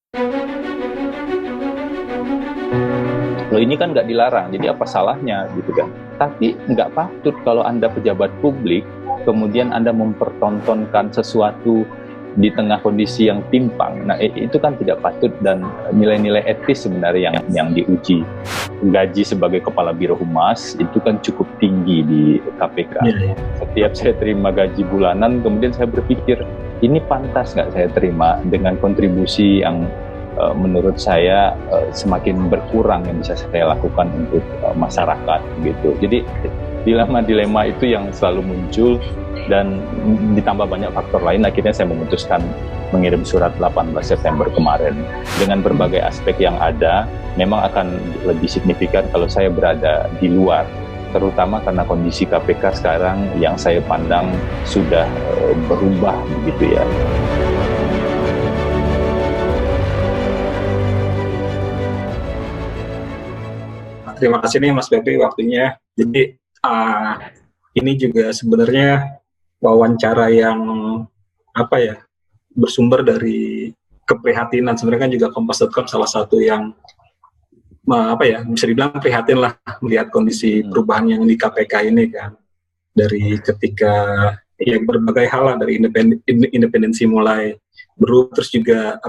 Loh ini kan nggak dilarang, jadi apa salahnya gitu kan. Tapi nggak patut kalau Anda pejabat publik, kemudian Anda mempertontonkan sesuatu di tengah kondisi yang timpang. Nah itu kan tidak patut, dan nilai-nilai etis sebenarnya yang diuji. Gaji sebagai kepala biro humas itu kan cukup tinggi di KPK. Setiap saya terima gaji bulanan, kemudian saya berpikir, ini pantas nggak saya terima dengan kontribusi yang menurut saya semakin berkurang yang bisa saya lakukan untuk masyarakat gitu. Jadi dilema-dilema itu yang selalu muncul, dan ditambah banyak faktor lain, akhirnya saya memutuskan mengirim surat 18 September kemarin. Dengan berbagai aspek yang ada, memang akan lebih signifikan kalau saya berada di luar, terutama karena kondisi KPK sekarang yang saya pandang sudah berubah begitu ya. Terima kasih nih Mas Febri waktunya. Jadi ini juga sebenarnya wawancara yang bersumber dari keprihatinan. Sebenarnya kan juga Kompas.com salah satu yang bisa dibilang prihatin lah melihat kondisi perubahan yang di KPK ini kan. Dari ketika berbagai hal lah, dari independensi mulai berubah, terus juga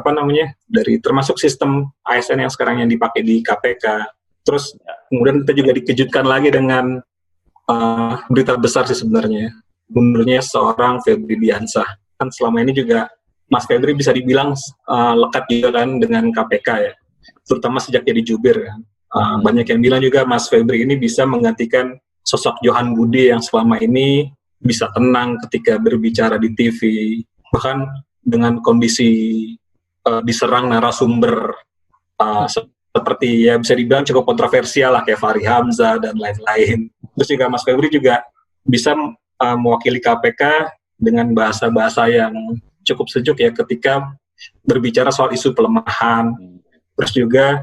dari termasuk sistem ASN yang sekarang yang dipakai di KPK. Terus kemudian kita juga dikejutkan lagi dengan berita besar sih sebenarnya, mundurnya seorang Febri Diansah. Kan selama ini juga Mas Febri bisa dibilang lekat juga kan dengan KPK ya, terutama sejak jadi jubir kan. Banyak yang bilang juga Mas Febri ini bisa menggantikan sosok Johan Budi yang selama ini bisa tenang ketika berbicara di TV, bahkan dengan kondisi diserang narasumber seperti ya bisa dibilang cukup kontroversial lah kayak Fahri Hamzah dan lain-lain. Terus juga Mas Febri juga bisa mewakili KPK dengan bahasa-bahasa yang cukup sejuk ya ketika berbicara soal isu pelemahan. Terus juga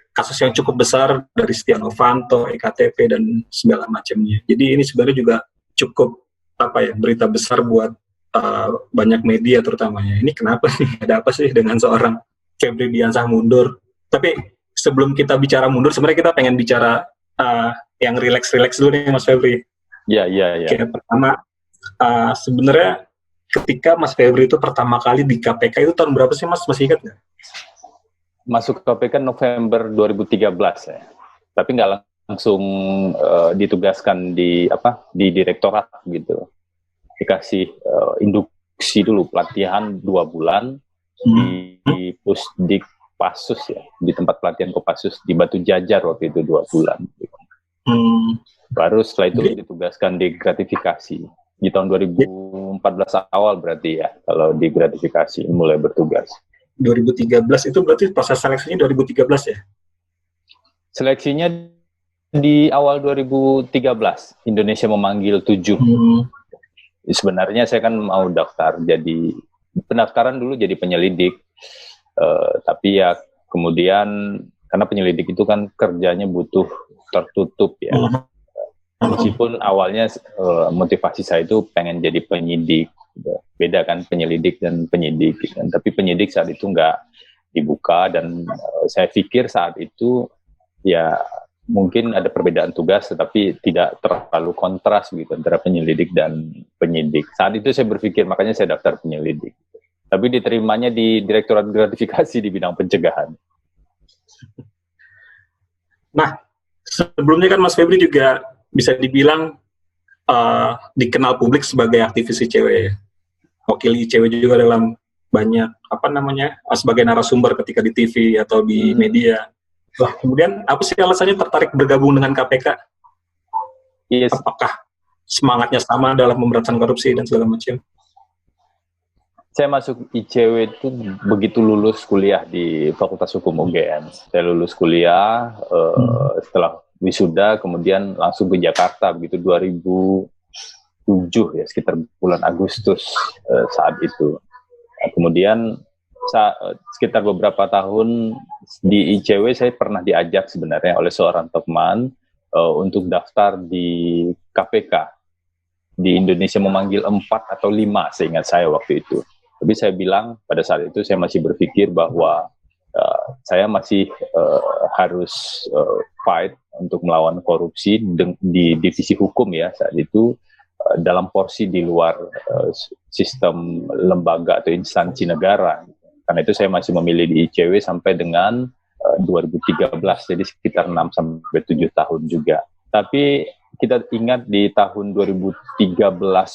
kasus yang cukup besar dari Setia Novanto, EKTP dan segala macamnya. Jadi ini sebenarnya juga cukup berita besar buat banyak media terutamanya. Ini kenapa sih? Ada apa sih dengan seorang Febri Diansah mundur? Tapi sebelum kita bicara mundur, sebenarnya kita pengen bicara yang relax-relax dulu nih Mas Febri. Ya. Pertama, sebenarnya ketika Mas Febri itu pertama kali di KPK itu tahun berapa sih Mas? Masih ingat nggak? Masuk KPK November 2013 ya. Tapi nggak langsung ditugaskan di direktorat gitu. Dikasih induksi dulu, pelatihan 2 bulan di Pusdik Kopassus ya, di tempat pelatihan Kopassus di Batu Jajar waktu itu 2 bulan. Baru setelah itu ditugaskan di gratifikasi di tahun 2014 awal berarti ya, kalau di gratifikasi mulai bertugas. 2013 itu berarti proses seleksinya 2013 ya? Seleksinya di awal 2013, Indonesia memanggil 7. Sebenarnya saya kan mau daftar jadi, pendaftaran dulu jadi penyelidik. Tapi ya kemudian karena penyelidik itu kan kerjanya butuh tertutup ya. Meskipun awalnya motivasi saya itu pengen jadi penyidik, beda kan penyelidik dan penyidik kan. Tapi penyidik saat itu nggak dibuka, dan saya pikir saat itu ya mungkin ada perbedaan tugas tetapi tidak terlalu kontras gitu antara penyelidik dan penyidik. Saat itu saya berpikir, makanya saya daftar penyelidik. Tapi diterimanya di Direktorat Gratifikasi di bidang pencegahan. Nah, sebelumnya kan Mas Febri juga bisa dibilang dikenal publik sebagai aktivis ICW ya. Wakil ICW juga dalam banyak sebagai narasumber ketika di TV atau di media. Wah, kemudian apa sih alasannya tertarik bergabung dengan KPK? Yes. Apakah semangatnya sama dalam pemberantasan korupsi dan segala macam? Saya masuk ICW itu begitu lulus kuliah di Fakultas Hukum UGM. Saya lulus kuliah, setelah wisuda, kemudian langsung ke Jakarta, begitu 2007 ya, sekitar bulan Agustus saat itu. Nah, kemudian sekitar beberapa tahun di ICW saya pernah diajak sebenarnya oleh seorang teman untuk daftar di KPK. Di Indonesia memanggil 4 atau 5, seingat saya waktu itu. Tapi saya bilang pada saat itu saya masih berpikir bahwa saya masih harus fight untuk melawan korupsi di divisi hukum ya saat itu, dalam porsi di luar sistem lembaga atau instansi negara. Karena itu saya masih memilih di ICW sampai dengan 2013, jadi sekitar 6-7 tahun juga. Tapi kita ingat di tahun 2013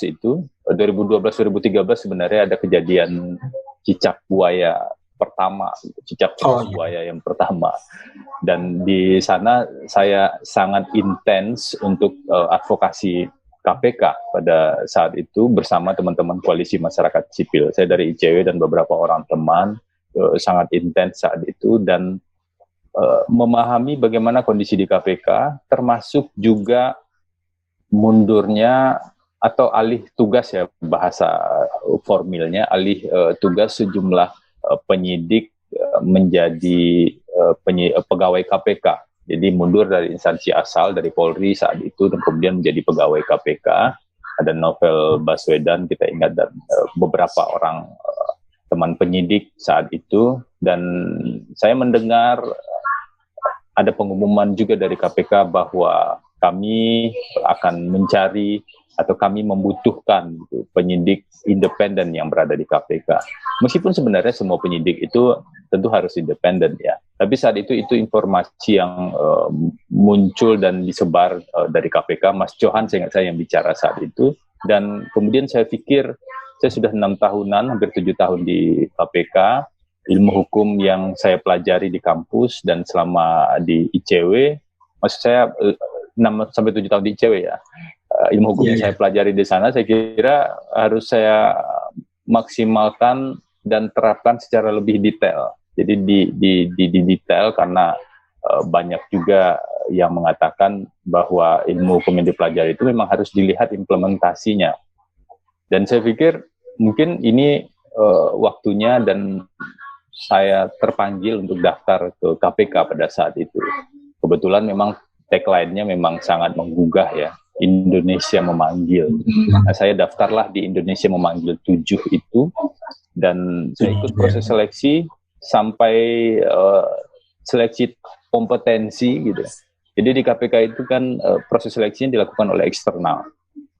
itu, 2012-2013 sebenarnya ada kejadian cicak buaya pertama, buaya yang pertama. Dan di sana saya sangat intens untuk advokasi KPK pada saat itu bersama teman-teman koalisi masyarakat sipil. Saya dari ICW dan beberapa orang teman sangat intens saat itu dan memahami bagaimana kondisi di KPK, termasuk juga mundurnya atau alih tugas ya bahasa formilnya, alih tugas sejumlah penyidik menjadi pegawai KPK. Jadi mundur dari instansi asal dari Polri saat itu dan kemudian menjadi pegawai KPK. Ada Novel Baswedan kita ingat dan beberapa orang teman penyidik saat itu. Dan saya mendengar ada pengumuman juga dari KPK bahwa kami akan mencari atau kami membutuhkan penyidik independen yang berada di KPK. Meskipun sebenarnya semua penyidik itu tentu harus independen ya. Tapi saat itu informasi yang muncul dan disebar dari KPK. Mas Johan seingat saya yang bicara saat itu. Dan kemudian saya pikir saya sudah 6 tahunan, hampir 7 tahun di KPK. Ilmu hukum yang saya pelajari di kampus dan selama di ICW, maksud saya 6-7 tahun di ICW ya. Ilmu hukum yang saya pelajari di sana saya kira harus saya maksimalkan dan terapkan secara lebih detail. Jadi di detail karena banyak juga yang mengatakan bahwa ilmu hukum yang dipelajari itu memang harus dilihat implementasinya. Dan saya pikir mungkin ini waktunya dan saya terpanggil untuk daftar ke KPK pada saat itu. Kebetulan memang tagline-nya memang sangat menggugah ya. Indonesia memanggil. Nah, saya daftarlah di Indonesia memanggil 7 itu dan saya ikut proses seleksi sampai seleksi kompetensi gitu. Jadi di KPK itu kan proses seleksinya dilakukan oleh eksternal.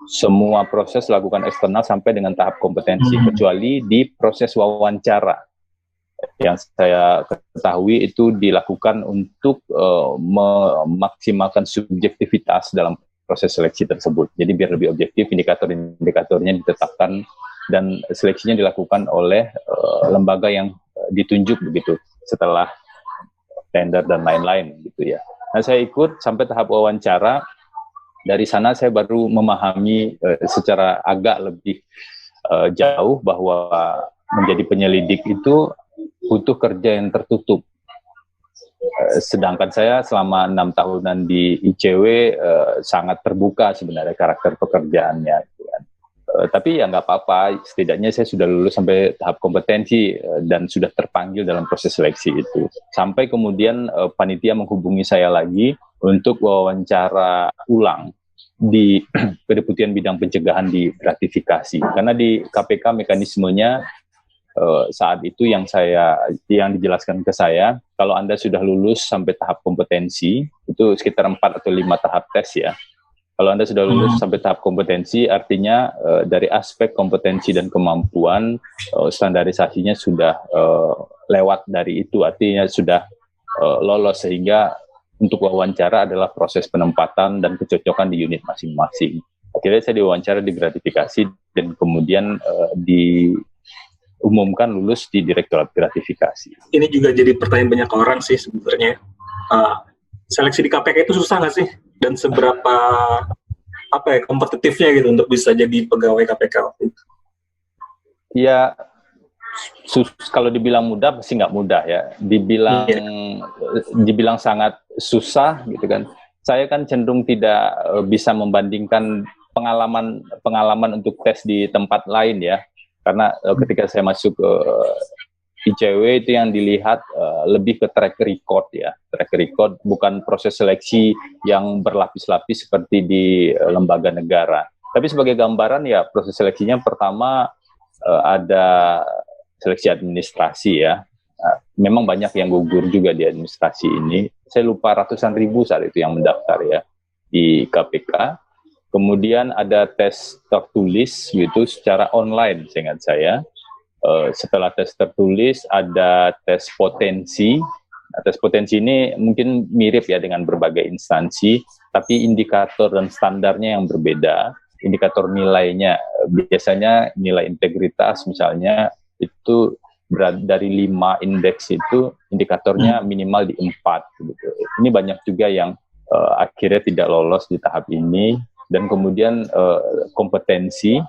Semua proses dilakukan eksternal sampai dengan tahap kompetensi kecuali di proses wawancara. Yang saya ketahui itu dilakukan untuk memaksimalkan subjektivitas dalam proses seleksi tersebut. Jadi biar lebih objektif, indikator-indikatornya ditetapkan dan seleksinya dilakukan oleh lembaga yang ditunjuk begitu setelah tender dan lain-lain gitu ya. Nah, saya ikut sampai tahap wawancara. Dari sana saya baru memahami secara agak lebih jauh bahwa menjadi penyelidik itu butuh kerja yang tertutup. Sedangkan saya selama 6 tahunan di ICW sangat terbuka sebenarnya karakter pekerjaannya. Gitu kan. Tapi ya nggak apa-apa, setidaknya saya sudah lulus sampai tahap kompetensi dan sudah terpanggil dalam proses seleksi itu. Sampai kemudian panitia menghubungi saya lagi untuk wawancara ulang di Kedeputian Bidang Pencegahan di Gratifikasi. Karena di KPK mekanismenya saat itu yang dijelaskan ke saya, kalau Anda sudah lulus sampai tahap kompetensi, itu sekitar 4 atau 5 tahap tes ya. Kalau Anda sudah lulus sampai tahap kompetensi, artinya dari aspek kompetensi dan kemampuan, standarisasinya sudah lewat dari itu, artinya sudah lolos, sehingga untuk wawancara adalah proses penempatan dan kecocokan di unit masing-masing. Akhirnya saya diwawancara di gratifikasi dan kemudian diumumkan lulus di Direktorat Gratifikasi. Ini juga jadi pertanyaan banyak orang sih sebenarnya. Seleksi di KPK itu susah nggak sih? Dan seberapa kompetitifnya gitu untuk bisa jadi pegawai KPK waktu itu? Ya, kalau dibilang mudah pasti nggak mudah ya. Dibilang sangat susah gitu kan. Saya kan cenderung tidak bisa membandingkan pengalaman untuk tes di tempat lain ya. Karena ketika saya masuk ke ICW itu yang dilihat lebih ke track record ya. Track record bukan proses seleksi yang berlapis-lapis seperti di lembaga negara. Tapi sebagai gambaran ya proses seleksinya pertama ada seleksi administrasi ya. Memang banyak yang gugur juga di administrasi ini. Saya lupa ratusan ribu saat itu yang mendaftar ya di KPK. Kemudian ada tes tertulis gitu secara online, seingat saya. Setelah tes tertulis ada tes potensi. Nah, tes potensi ini mungkin mirip ya dengan berbagai instansi, tapi indikator dan standarnya yang berbeda. Indikator nilainya biasanya nilai integritas misalnya itu dari 5 indeks itu indikatornya minimal di 4 gitu. Ini banyak juga yang akhirnya tidak lolos di tahap ini. Dan kemudian kompetensi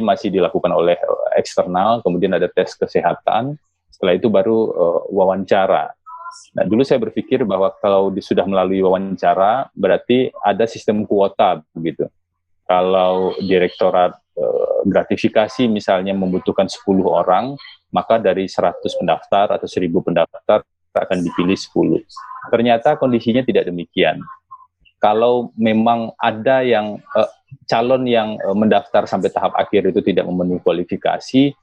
masih dilakukan oleh eksternal, kemudian ada tes kesehatan, setelah itu baru wawancara. Nah, dulu saya berpikir bahwa kalau sudah melalui wawancara berarti ada sistem kuota begitu. Kalau direktorat gratifikasi misalnya membutuhkan 10 orang, maka dari 100 pendaftar atau 1000 pendaftar akan dipilih 10. Ternyata kondisinya tidak demikian. Kalau memang ada yang calon yang mendaftar sampai tahap akhir itu tidak memenuhi kualifikasi,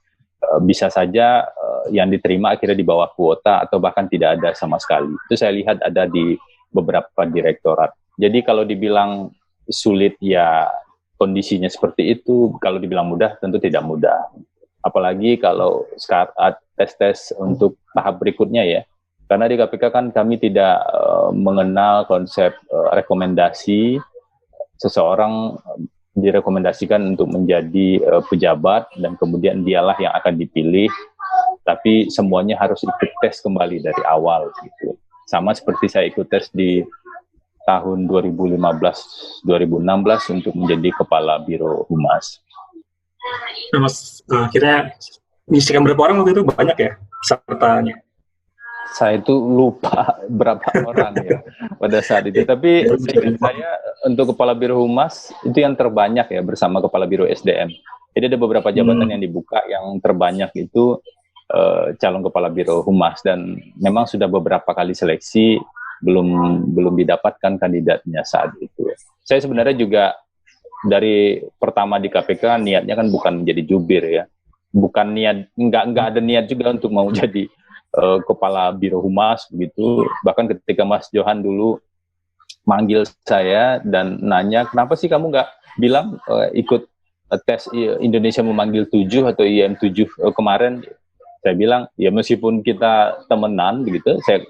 bisa saja yang diterima akhirnya di bawah kuota atau bahkan tidak ada sama sekali. Itu saya lihat ada di beberapa direktorat. Jadi kalau dibilang sulit ya kondisinya seperti itu, kalau dibilang mudah tentu tidak mudah. Apalagi kalau tes-tes untuk tahap berikutnya ya. Karena di KPK kan kami tidak mengenal konsep rekomendasi. Seseorang direkomendasikan untuk menjadi pejabat dan kemudian dialah yang akan dipilih. Tapi semuanya harus ikut tes kembali dari awal gitu. Sama seperti saya ikut tes di tahun 2015-2016 untuk menjadi Kepala Biro Humas. Nah, Mas, akhirnya menyisikan berapa orang waktu itu? Banyak ya pesertanya? Saya itu lupa berapa orang ya pada saat itu. Tapi saya untuk Kepala Biro Humas itu yang terbanyak ya bersama Kepala Biro SDM. Jadi ada beberapa jabatan yang dibuka, yang terbanyak itu calon Kepala Biro Humas, dan memang sudah beberapa kali seleksi belum didapatkan kandidatnya saat itu. Saya sebenarnya juga dari pertama di KPK niatnya kan bukan menjadi jubir ya, bukan niat, nggak ada niat juga untuk mau jadi Kepala Biro Humas begitu. Bahkan ketika Mas Johan dulu manggil saya dan nanya kenapa sih kamu nggak bilang ikut tes Indonesia Memanggil 7 atau IM 7 kemarin, saya bilang ya meskipun kita temenan begitu, saya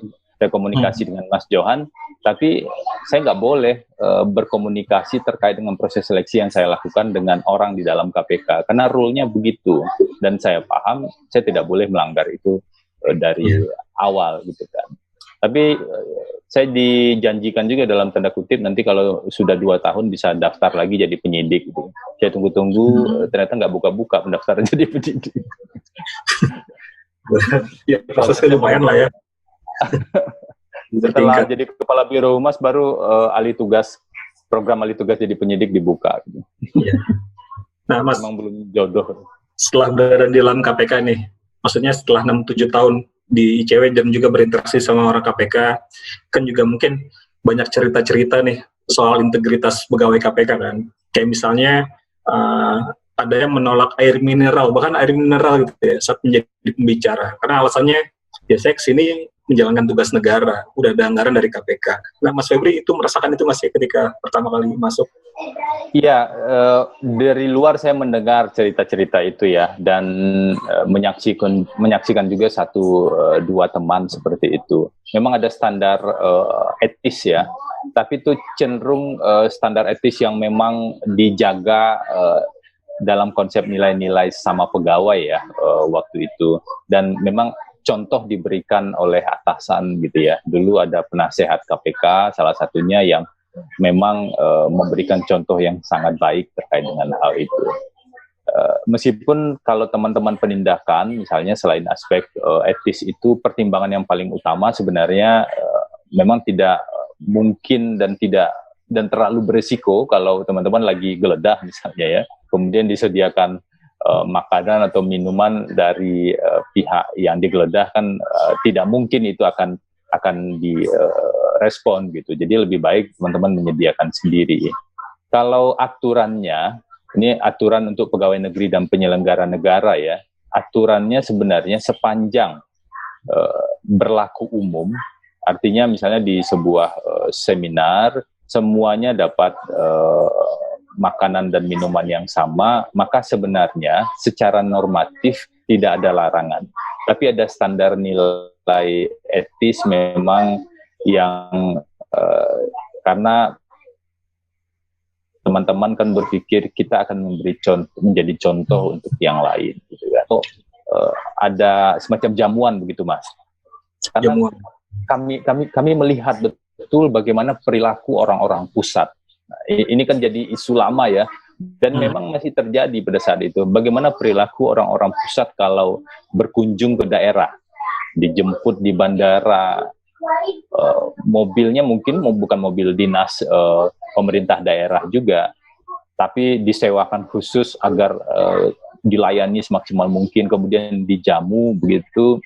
komunikasi dengan Mas Johan, tapi saya nggak boleh berkomunikasi terkait dengan proses seleksi yang saya lakukan dengan orang di dalam KPK, karena rule-nya begitu, dan saya paham saya tidak boleh melanggar itu dari awal gitu kan. Tapi saya dijanjikan juga dalam tanda kutip nanti kalau sudah 2 tahun bisa daftar lagi jadi penyidik gitu. Saya tunggu-tunggu, ternyata nggak buka-buka pendaftaran jadi penyidik. Ya, prosesnya lumayan lah ya. Setelah jadi Kepala Biro Humas baru program alih tugas jadi penyidik dibuka gitu. Iya. Nah, Mas, memang belum jodoh. Setelah berada di dalam KPK nih, maksudnya setelah 6-7 tahun di ICW dan juga berinteraksi sama orang KPK, kan juga mungkin banyak cerita-cerita nih soal integritas pegawai KPK kan. Kayak misalnya ada yang menolak air mineral, bahkan air mineral gitu ya, saat menjadi pembicara. Karena alasannya, ya saya kesini menjalankan tugas negara, udah ada anggaran dari KPK. Nah, Mas Febri itu merasakan itu masih ketika pertama kali masuk? Iya, dari luar saya mendengar cerita-cerita itu ya, dan menyaksikan juga 1-2 teman seperti itu. Memang ada standar etis ya, tapi itu cenderung standar etis yang memang dijaga dalam konsep nilai-nilai sama pegawai ya waktu itu, dan memang contoh diberikan oleh atasan gitu ya. Dulu ada penasehat KPK salah satunya yang memang memberikan contoh yang sangat baik terkait dengan hal itu. Meskipun kalau teman-teman penindakan misalnya selain aspek etis itu pertimbangan yang paling utama sebenarnya memang tidak mungkin dan terlalu berisiko kalau teman-teman lagi geledah misalnya ya, kemudian disediakan makanan atau minuman dari pihak yang digeledah kan tidak mungkin itu akan direspon gitu. Jadi lebih baik teman-teman menyediakan sendiri. Kalau aturannya Ini aturan untuk pegawai negeri dan penyelenggara negara ya. Aturannya sebenarnya sepanjang berlaku umum, artinya misalnya di sebuah seminar semuanya dapat makanan dan minuman yang sama, maka sebenarnya secara normatif tidak ada larangan. Tapi ada standar nilai etis memang yang karena teman-teman kan berpikir kita akan menjadi contoh untuk yang lain, gitu kan? Ada semacam jamuan begitu, Mas. Karena kami melihat betul bagaimana perilaku orang-orang pusat. Nah, ini kan jadi isu lama ya, dan memang masih terjadi pada saat itu. Bagaimana perilaku orang-orang pusat kalau berkunjung ke daerah, dijemput di bandara, mobilnya mungkin bukan mobil dinas pemerintah daerah juga, tapi disewakan khusus agar dilayani semaksimal mungkin, kemudian dijamu begitu.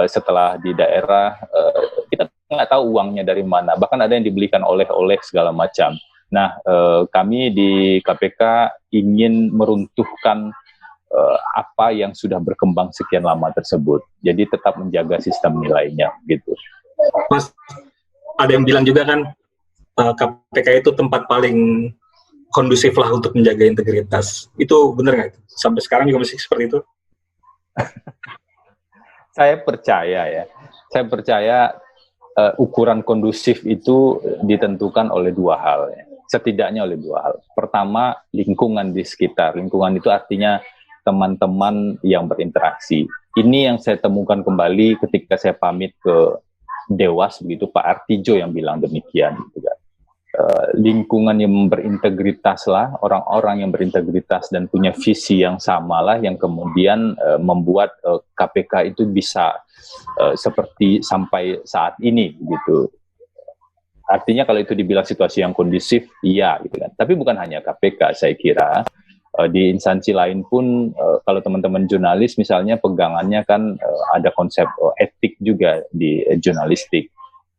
Setelah di daerah kita nggak tahu uangnya dari mana, bahkan ada yang dibelikan oleh-oleh segala macam. Nah, kami di KPK ingin meruntuhkan apa yang sudah berkembang sekian lama tersebut. Jadi tetap menjaga sistem nilainya, gitu. Mas, ada yang bilang juga kan KPK itu tempat paling kondusif lah untuk menjaga integritas. Itu benar nggak? Sampai sekarang juga masih seperti itu? Saya percaya ukuran kondusif itu ditentukan oleh dua hal, ya. Setidaknya oleh dua hal. Pertama, lingkungan di sekitar. Lingkungan itu artinya teman-teman yang berinteraksi. Ini yang saya temukan kembali ketika saya pamit ke Dewas, begitu, Pak Artijo yang bilang demikian. Gitu kan. Lingkungan yang berintegritas lah, orang-orang yang berintegritas dan punya visi yang sama lah, yang kemudian membuat KPK itu bisa seperti sampai saat ini, gitu. Artinya kalau itu dibilang situasi yang kondusif, iya, gitu kan. Tapi bukan hanya KPK, saya kira di instansi lain pun, kalau teman-teman jurnalis misalnya pegangannya kan ada konsep etik juga di jurnalistik.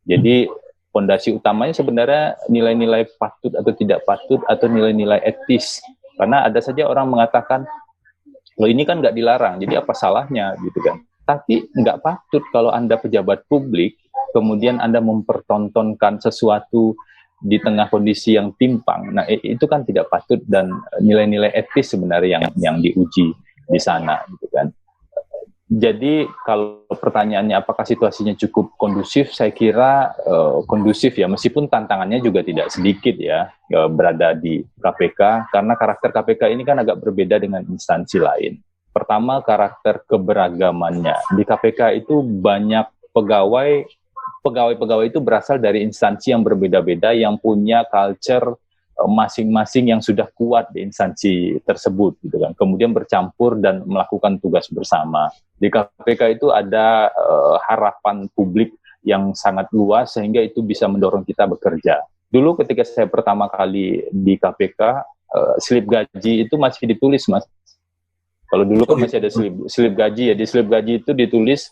Jadi fondasi utamanya sebenarnya nilai-nilai patut atau tidak patut atau nilai-nilai etis. Karena ada saja orang mengatakan, loh ini kan nggak dilarang, jadi apa salahnya, gitu kan. Tapi nggak patut kalau Anda pejabat publik, kemudian Anda mempertontonkan sesuatu di tengah kondisi yang timpang. Nah, itu kan tidak patut, dan nilai-nilai etis sebenarnya yang diuji di sana, gitu kan. Jadi kalau pertanyaannya apakah situasinya cukup kondusif, saya kira kondusif ya, meskipun tantangannya juga tidak sedikit ya berada di KPK, karena karakter KPK ini kan agak berbeda dengan instansi lain. Pertama, karakter keberagamannya. Di KPK itu banyak pegawai itu berasal dari instansi yang berbeda-beda, yang punya culture masing-masing yang sudah kuat di instansi tersebut, gitu kan. Kemudian bercampur dan melakukan tugas bersama. Di KPK itu ada harapan publik yang sangat luas, sehingga itu bisa mendorong kita bekerja. Dulu ketika saya pertama kali di KPK, slip gaji itu masih ditulis, Mas. Kalau dulu kan masih ada slip gaji ya, di slip gaji itu ditulis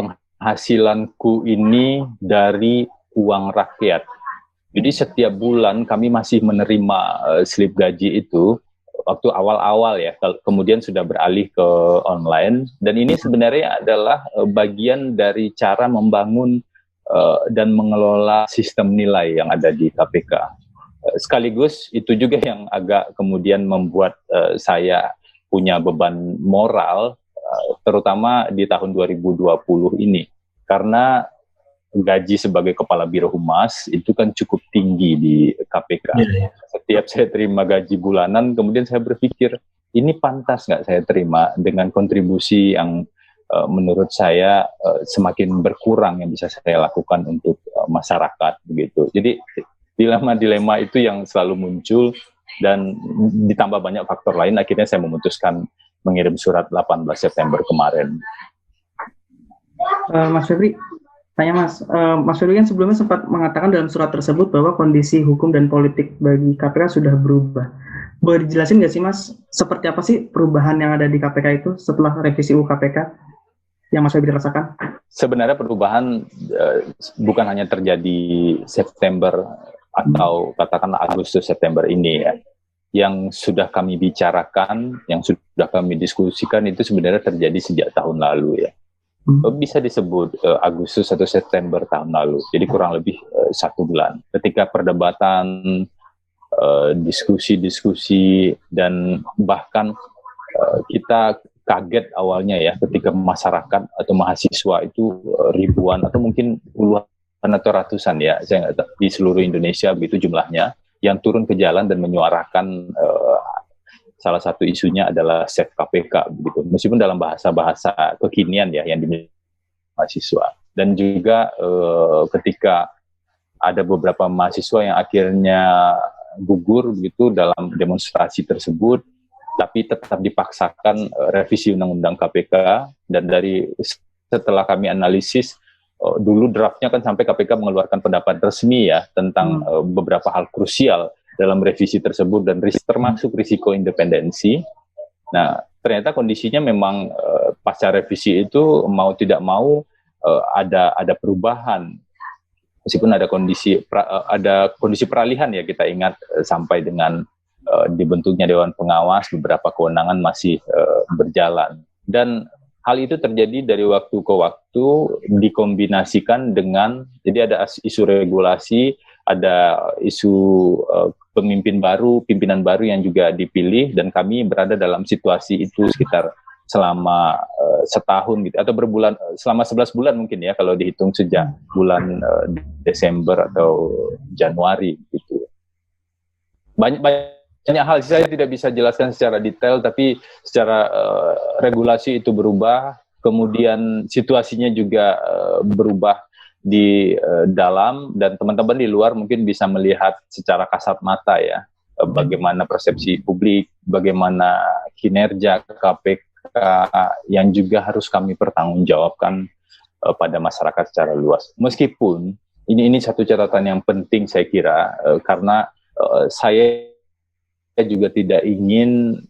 penghasilanku ini dari uang rakyat. Jadi setiap bulan kami masih menerima slip gaji itu waktu awal-awal ya, kemudian sudah beralih ke online, dan ini sebenarnya adalah bagian dari cara membangun dan mengelola sistem nilai yang ada di KPK. Sekaligus itu juga yang agak kemudian membuat saya punya beban moral, terutama di tahun 2020 ini, karena gaji sebagai kepala Biro Humas itu kan cukup tinggi di KPK. Setiap saya terima gaji bulanan, kemudian saya berpikir, ini pantas nggak saya terima dengan kontribusi yang menurut saya semakin berkurang yang bisa saya lakukan untuk masyarakat, begitu. Jadi dilema-dilema itu yang selalu muncul, dan ditambah banyak faktor lain, akhirnya saya memutuskan mengirim surat 18 September kemarin. Mas Febri, tanya Mas, Mas Febri kan sebelumnya sempat mengatakan dalam surat tersebut bahwa kondisi hukum dan politik bagi KPK sudah berubah. Boleh dijelasin nggak sih Mas, seperti apa sih perubahan yang ada di KPK itu setelah revisi UU KPK yang Mas Febri rasakan? Sebenarnya perubahan bukan hanya terjadi September atau katakanlah Agustus September ini ya. yang sudah kami bicarakan, yang sudah kami diskusikan itu sebenarnya terjadi sejak tahun lalu ya. Bisa disebut Agustus atau September tahun lalu. Jadi kurang lebih 1 bulan. Ketika perdebatan, diskusi-diskusi, dan bahkan kita kaget awalnya ya ketika masyarakat atau mahasiswa itu ribuan atau mungkin puluhan atau ratusan ya, saya nggak tahu, di seluruh Indonesia begitu jumlahnya, yang turun ke jalan dan menyuarakan salah satu isunya adalah Save KPK begitu. Meskipun dalam bahasa-bahasa kekinian ya yang dimiliki mahasiswa. Dan juga ketika ada beberapa mahasiswa yang akhirnya gugur begitu dalam demonstrasi tersebut, tapi tetap dipaksakan revisi Undang-Undang KPK. Dan dari setelah kami analisis, dulu draftnya kan sampai KPK mengeluarkan pendapat resmi ya tentang beberapa hal krusial dalam revisi tersebut, dan termasuk risiko independensi. Nah, ternyata kondisinya memang pasca revisi itu mau tidak mau ada perubahan, meskipun ada kondisi peralihan ya, kita ingat sampai dengan dibentuknya Dewan Pengawas, beberapa kewenangan masih berjalan, dan hal itu terjadi dari waktu ke waktu dikombinasikan dengan, jadi ada isu regulasi, ada isu pimpinan baru yang juga dipilih, dan kami berada dalam situasi itu sekitar selama setahun gitu, atau selama 11 bulan mungkin ya kalau dihitung sejak bulan Desember atau Januari gitu. Banyak hal saya tidak bisa jelaskan secara detail, tapi secara regulasi itu berubah, kemudian situasinya juga berubah di dalam, dan teman-teman di luar mungkin bisa melihat secara kasat mata ya bagaimana persepsi publik, bagaimana kinerja KPK yang juga harus kami pertanggungjawabkan pada masyarakat secara luas. Meskipun ini satu catatan yang penting saya kira, karena saya juga tidak ingin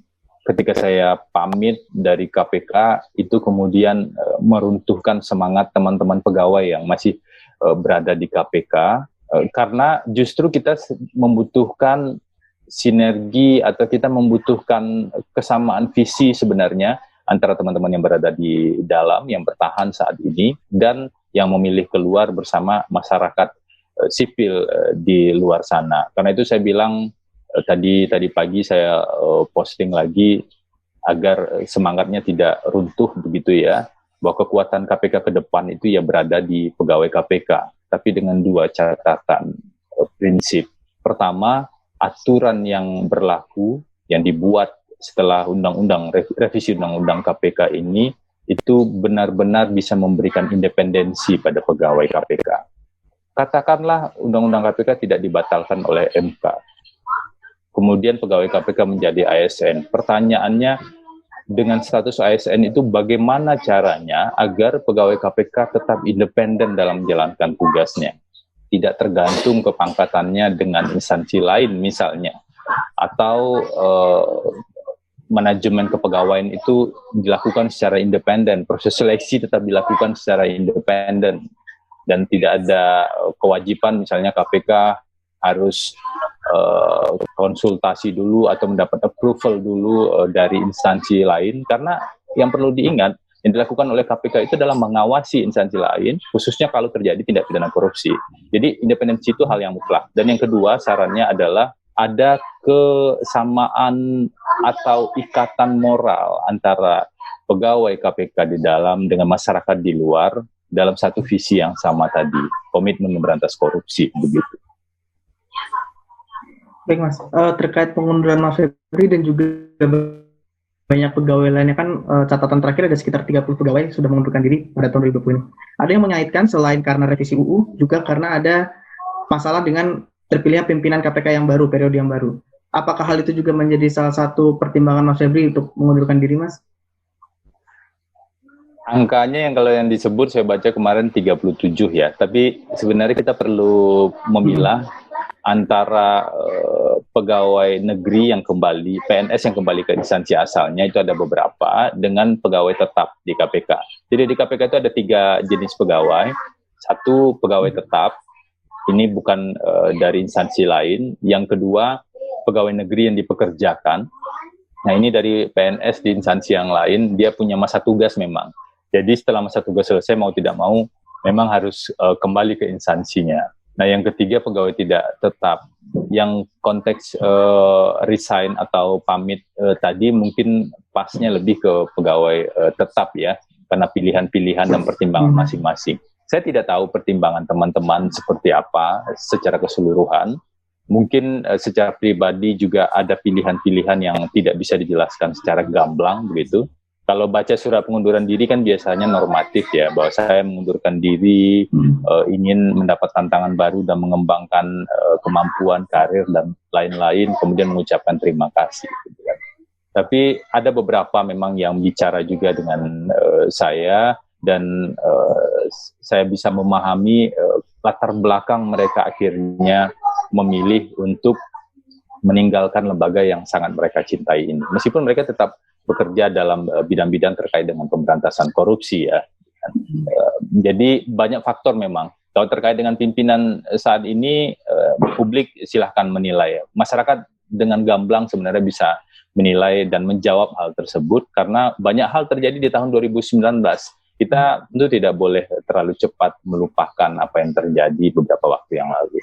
ketika saya pamit dari KPK itu kemudian meruntuhkan semangat teman-teman pegawai yang masih berada di KPK, karena justru kita membutuhkan sinergi atau kita membutuhkan kesamaan visi sebenarnya antara teman-teman yang berada di dalam, yang bertahan saat ini, dan yang memilih keluar bersama masyarakat sipil di luar sana. Karena itu saya bilang tadi pagi saya posting lagi agar semangatnya tidak runtuh begitu ya, bahwa kekuatan KPK ke depan itu ya berada di pegawai KPK, tapi dengan 2 catatan prinsip. Pertama, aturan yang berlaku yang dibuat setelah revisi Undang-Undang KPK ini itu benar-benar bisa memberikan independensi pada pegawai KPK. Katakanlah Undang-Undang KPK tidak dibatalkan oleh MK, kemudian pegawai KPK menjadi ASN. Pertanyaannya, dengan status ASN itu bagaimana caranya agar pegawai KPK tetap independen dalam menjalankan tugasnya, tidak tergantung kepangkatannya dengan instansi lain misalnya, atau manajemen kepegawaian itu dilakukan secara independen, proses seleksi tetap dilakukan secara independen, dan tidak ada kewajiban misalnya KPK harus konsultasi dulu atau mendapat approval dulu dari instansi lain, karena yang perlu diingat yang dilakukan oleh KPK itu adalah mengawasi instansi lain, khususnya kalau terjadi tindak pidana korupsi. Jadi independensi itu hal yang mutlak. Dan yang kedua sarannya adalah ada kesamaan atau ikatan moral antara pegawai KPK di dalam dengan masyarakat di luar dalam satu visi yang sama tadi, komitmen memberantas korupsi begitu. Baik Mas, terkait pengunduran Mas Febri dan juga banyak pegawai lainnya kan, catatan terakhir ada sekitar 30 pegawai sudah mengundurkan diri pada tahun 2020 ini. Ada yang mengaitkan selain karena revisi UU, juga karena ada masalah dengan terpilihnya pimpinan KPK yang baru, periode yang baru. Apakah hal itu juga menjadi salah satu pertimbangan Mas Febri untuk mengundurkan diri, Mas? Angkanya kalau yang disebut saya baca kemarin 37 ya, tapi sebenarnya kita perlu memilah antara pegawai negeri yang kembali, PNS yang kembali ke instansi asalnya itu ada beberapa, dengan pegawai tetap di KPK. Jadi di KPK itu ada 3 jenis pegawai. Satu, pegawai tetap, ini bukan dari instansi lain. Yang kedua, pegawai negeri yang dipekerjakan. Nah ini dari PNS di instansi yang lain, dia punya masa tugas memang. Jadi setelah masa tugas selesai, mau tidak mau, memang harus kembali ke instansinya. Nah yang ketiga, pegawai tidak tetap. Yang konteks resign atau pamit tadi mungkin pasnya lebih ke pegawai tetap ya, karena pilihan-pilihan dan pertimbangan masing-masing. Saya tidak tahu pertimbangan teman-teman seperti apa secara keseluruhan. Mungkin secara pribadi juga ada pilihan-pilihan yang tidak bisa dijelaskan secara gamblang begitu. Kalau baca surat pengunduran diri kan biasanya normatif ya, bahwa saya mengundurkan diri, ingin mendapat tantangan baru dan mengembangkan kemampuan, karir dan lain-lain, kemudian mengucapkan terima kasih. Gitu kan. Tapi ada beberapa memang yang bicara juga dengan saya, dan saya bisa memahami latar belakang mereka akhirnya memilih untuk meninggalkan lembaga yang sangat mereka cintai ini. Meskipun mereka tetap bekerja dalam bidang-bidang terkait dengan pemberantasan korupsi ya. Jadi banyak faktor memang. Kalau terkait dengan pimpinan saat ini, publik silahkan menilai. Masyarakat dengan gamblang sebenarnya bisa menilai dan menjawab hal tersebut, karena banyak hal terjadi di tahun 2019. Kita tentu tidak boleh terlalu cepat melupakan apa yang terjadi beberapa waktu yang lalu.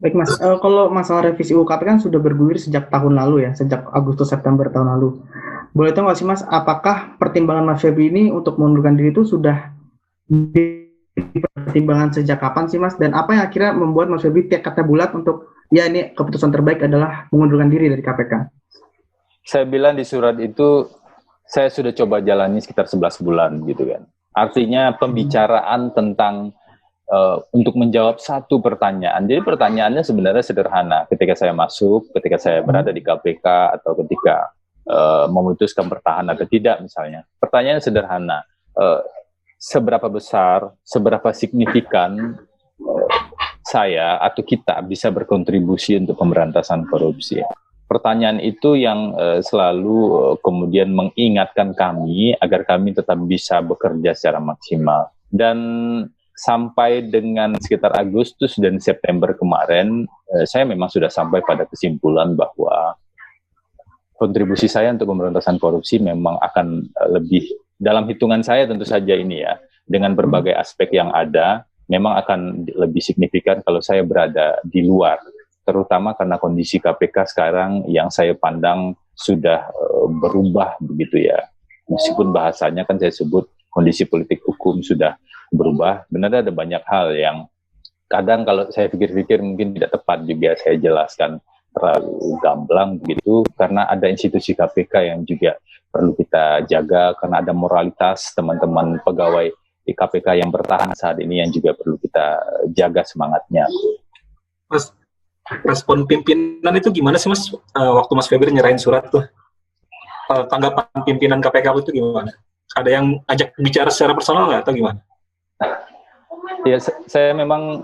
Baik Mas, kalau masalah revisi UU KPK kan sudah bergulir sejak tahun lalu ya, sejak Agustus September tahun lalu. Boleh tahu nggak sih Mas, apakah pertimbangan Mas Febri ini untuk mengundurkan diri itu sudah dipertimbangkan sejak kapan sih Mas? Dan apa yang akhirnya membuat Mas Febri tekadnya bulat untuk ya ini keputusan terbaik adalah mengundurkan diri dari KPK? Saya bilang di surat itu, saya sudah coba jalani sekitar 11 bulan gitu kan. Artinya pembicaraan tentang untuk menjawab satu pertanyaan. Jadi pertanyaannya sebenarnya sederhana. Ketika saya masuk, ketika saya berada di KPK, atau ketika memutuskan bertahan atau tidak misalnya. Pertanyaannya sederhana. Seberapa besar, seberapa signifikan saya atau kita bisa berkontribusi untuk pemberantasan korupsi. Pertanyaan itu yang selalu kemudian mengingatkan kami agar kami tetap bisa bekerja secara maksimal. Dan sampai dengan sekitar Agustus dan September kemarin, saya memang sudah sampai pada kesimpulan bahwa kontribusi saya untuk pemberantasan korupsi memang akan lebih, dalam hitungan saya tentu saja ini ya, dengan berbagai aspek yang ada, memang akan lebih signifikan kalau saya berada di luar. Terutama karena kondisi KPK sekarang yang saya pandang sudah berubah begitu ya. Meskipun bahasanya kan saya sebut kondisi politik hukum sudah berubah, benar ada banyak hal yang kadang kalau saya pikir-pikir mungkin tidak tepat juga saya jelaskan terlalu gamblang begitu, karena ada institusi KPK yang juga perlu kita jaga, karena ada moralitas teman-teman pegawai di KPK yang bertahan saat ini yang juga perlu kita jaga semangatnya. Mas, respon pimpinan itu gimana sih Mas, waktu Mas Febri nyerahin surat tuh? Tanggapan pimpinan KPK itu gimana? Ada yang ajak bicara secara personal nggak atau gimana? Ya, saya memang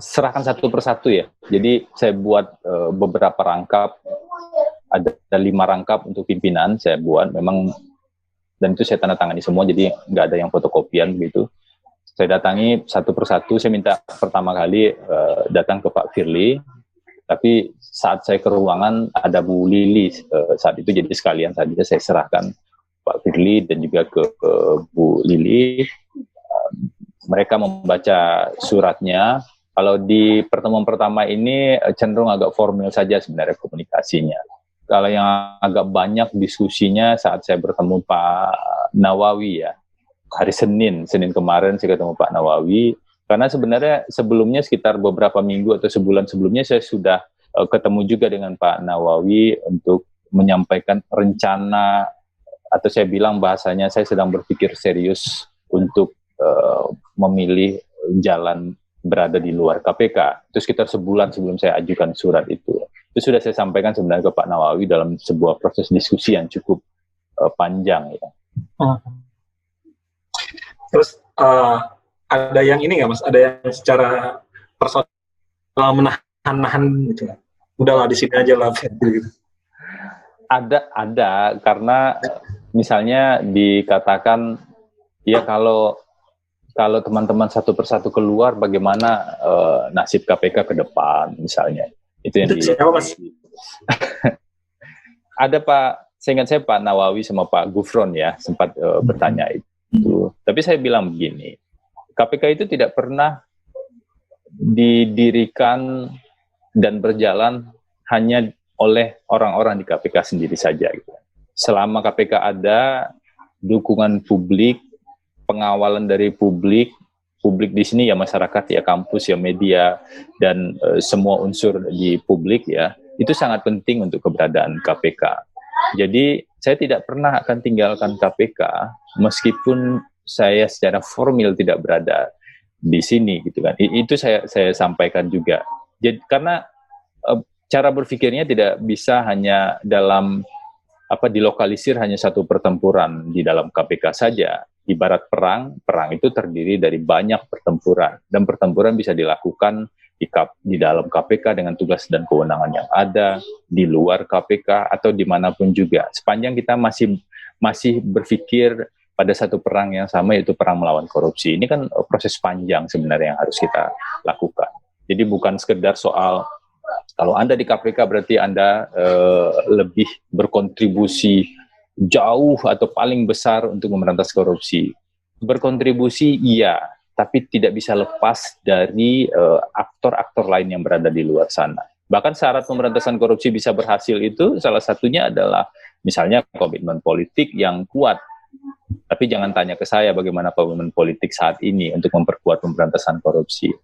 serahkan satu persatu ya. Jadi saya buat beberapa rangkap, ada 5 rangkap untuk pimpinan saya buat memang, dan itu saya tanda tangani semua, jadi nggak ada yang fotokopian gitu. Saya datangi satu persatu, saya minta pertama kali datang ke Pak Firly, tapi saat saya ke ruangan ada Bu Lili saat itu, jadi sekalian saja saya serahkan Pak Firly dan juga ke Bu Lili. Mereka membaca suratnya. Kalau di pertemuan pertama ini cenderung agak formal saja sebenarnya komunikasinya. Kalau yang agak banyak diskusinya saat saya bertemu Pak Nawawi ya, hari Senin kemarin saya ketemu Pak Nawawi, karena sebenarnya sebelumnya sekitar beberapa minggu atau sebulan sebelumnya saya sudah ketemu juga dengan Pak Nawawi untuk menyampaikan rencana, atau saya bilang bahasanya saya sedang berpikir serius untuk memilih jalan berada di luar KPK. Itu sekitar sebulan sebelum saya ajukan surat itu. Itu sudah saya sampaikan sebenarnya ke Pak Nawawi dalam sebuah proses diskusi yang cukup panjang ya. Terus ada yang ini nggak Mas? Ada yang secara personal menahan gitu? Udahlah di sini aja lah gitu. Ada karena misalnya dikatakan ya kalau teman-teman satu persatu keluar, bagaimana nasib KPK ke depan misalnya. Itu yang Itu siapa, Mas? Ada Pak, saya ingat saya Pak Nawawi sama Pak Gufron ya sempat bertanya itu. Tapi saya bilang begini, KPK itu tidak pernah didirikan dan berjalan hanya oleh orang-orang di KPK sendiri saja. Gitu. Selama KPK ada, dukungan publik, pengawalan dari publik di sini ya masyarakat, ya kampus, ya media, dan semua unsur di publik ya, itu sangat penting untuk keberadaan KPK. Jadi saya tidak pernah akan tinggalkan KPK meskipun saya secara formal tidak berada di sini gitu kan. Itu saya sampaikan juga. Jadi karena cara berpikirnya tidak bisa hanya dalam dilokalisir hanya satu pertempuran di dalam KPK saja. Ibarat perang itu terdiri dari banyak pertempuran, dan pertempuran bisa dilakukan di dalam KPK dengan tugas dan kewenangan yang ada, di luar KPK atau dimanapun juga. Sepanjang kita masih berpikir pada satu perang yang sama, yaitu perang melawan korupsi. Ini kan proses panjang sebenarnya yang harus kita lakukan. Jadi bukan sekedar soal kalau Anda di KPK berarti Anda lebih berkontribusi jauh atau paling besar untuk memberantas korupsi. Berkontribusi iya, tapi tidak bisa lepas dari aktor-aktor lain yang berada di luar sana. Bahkan syarat pemberantasan korupsi bisa berhasil itu salah satunya adalah misalnya komitmen politik yang kuat. Tapi jangan tanya ke saya bagaimana komitmen politik saat ini untuk memperkuat pemberantasan korupsi.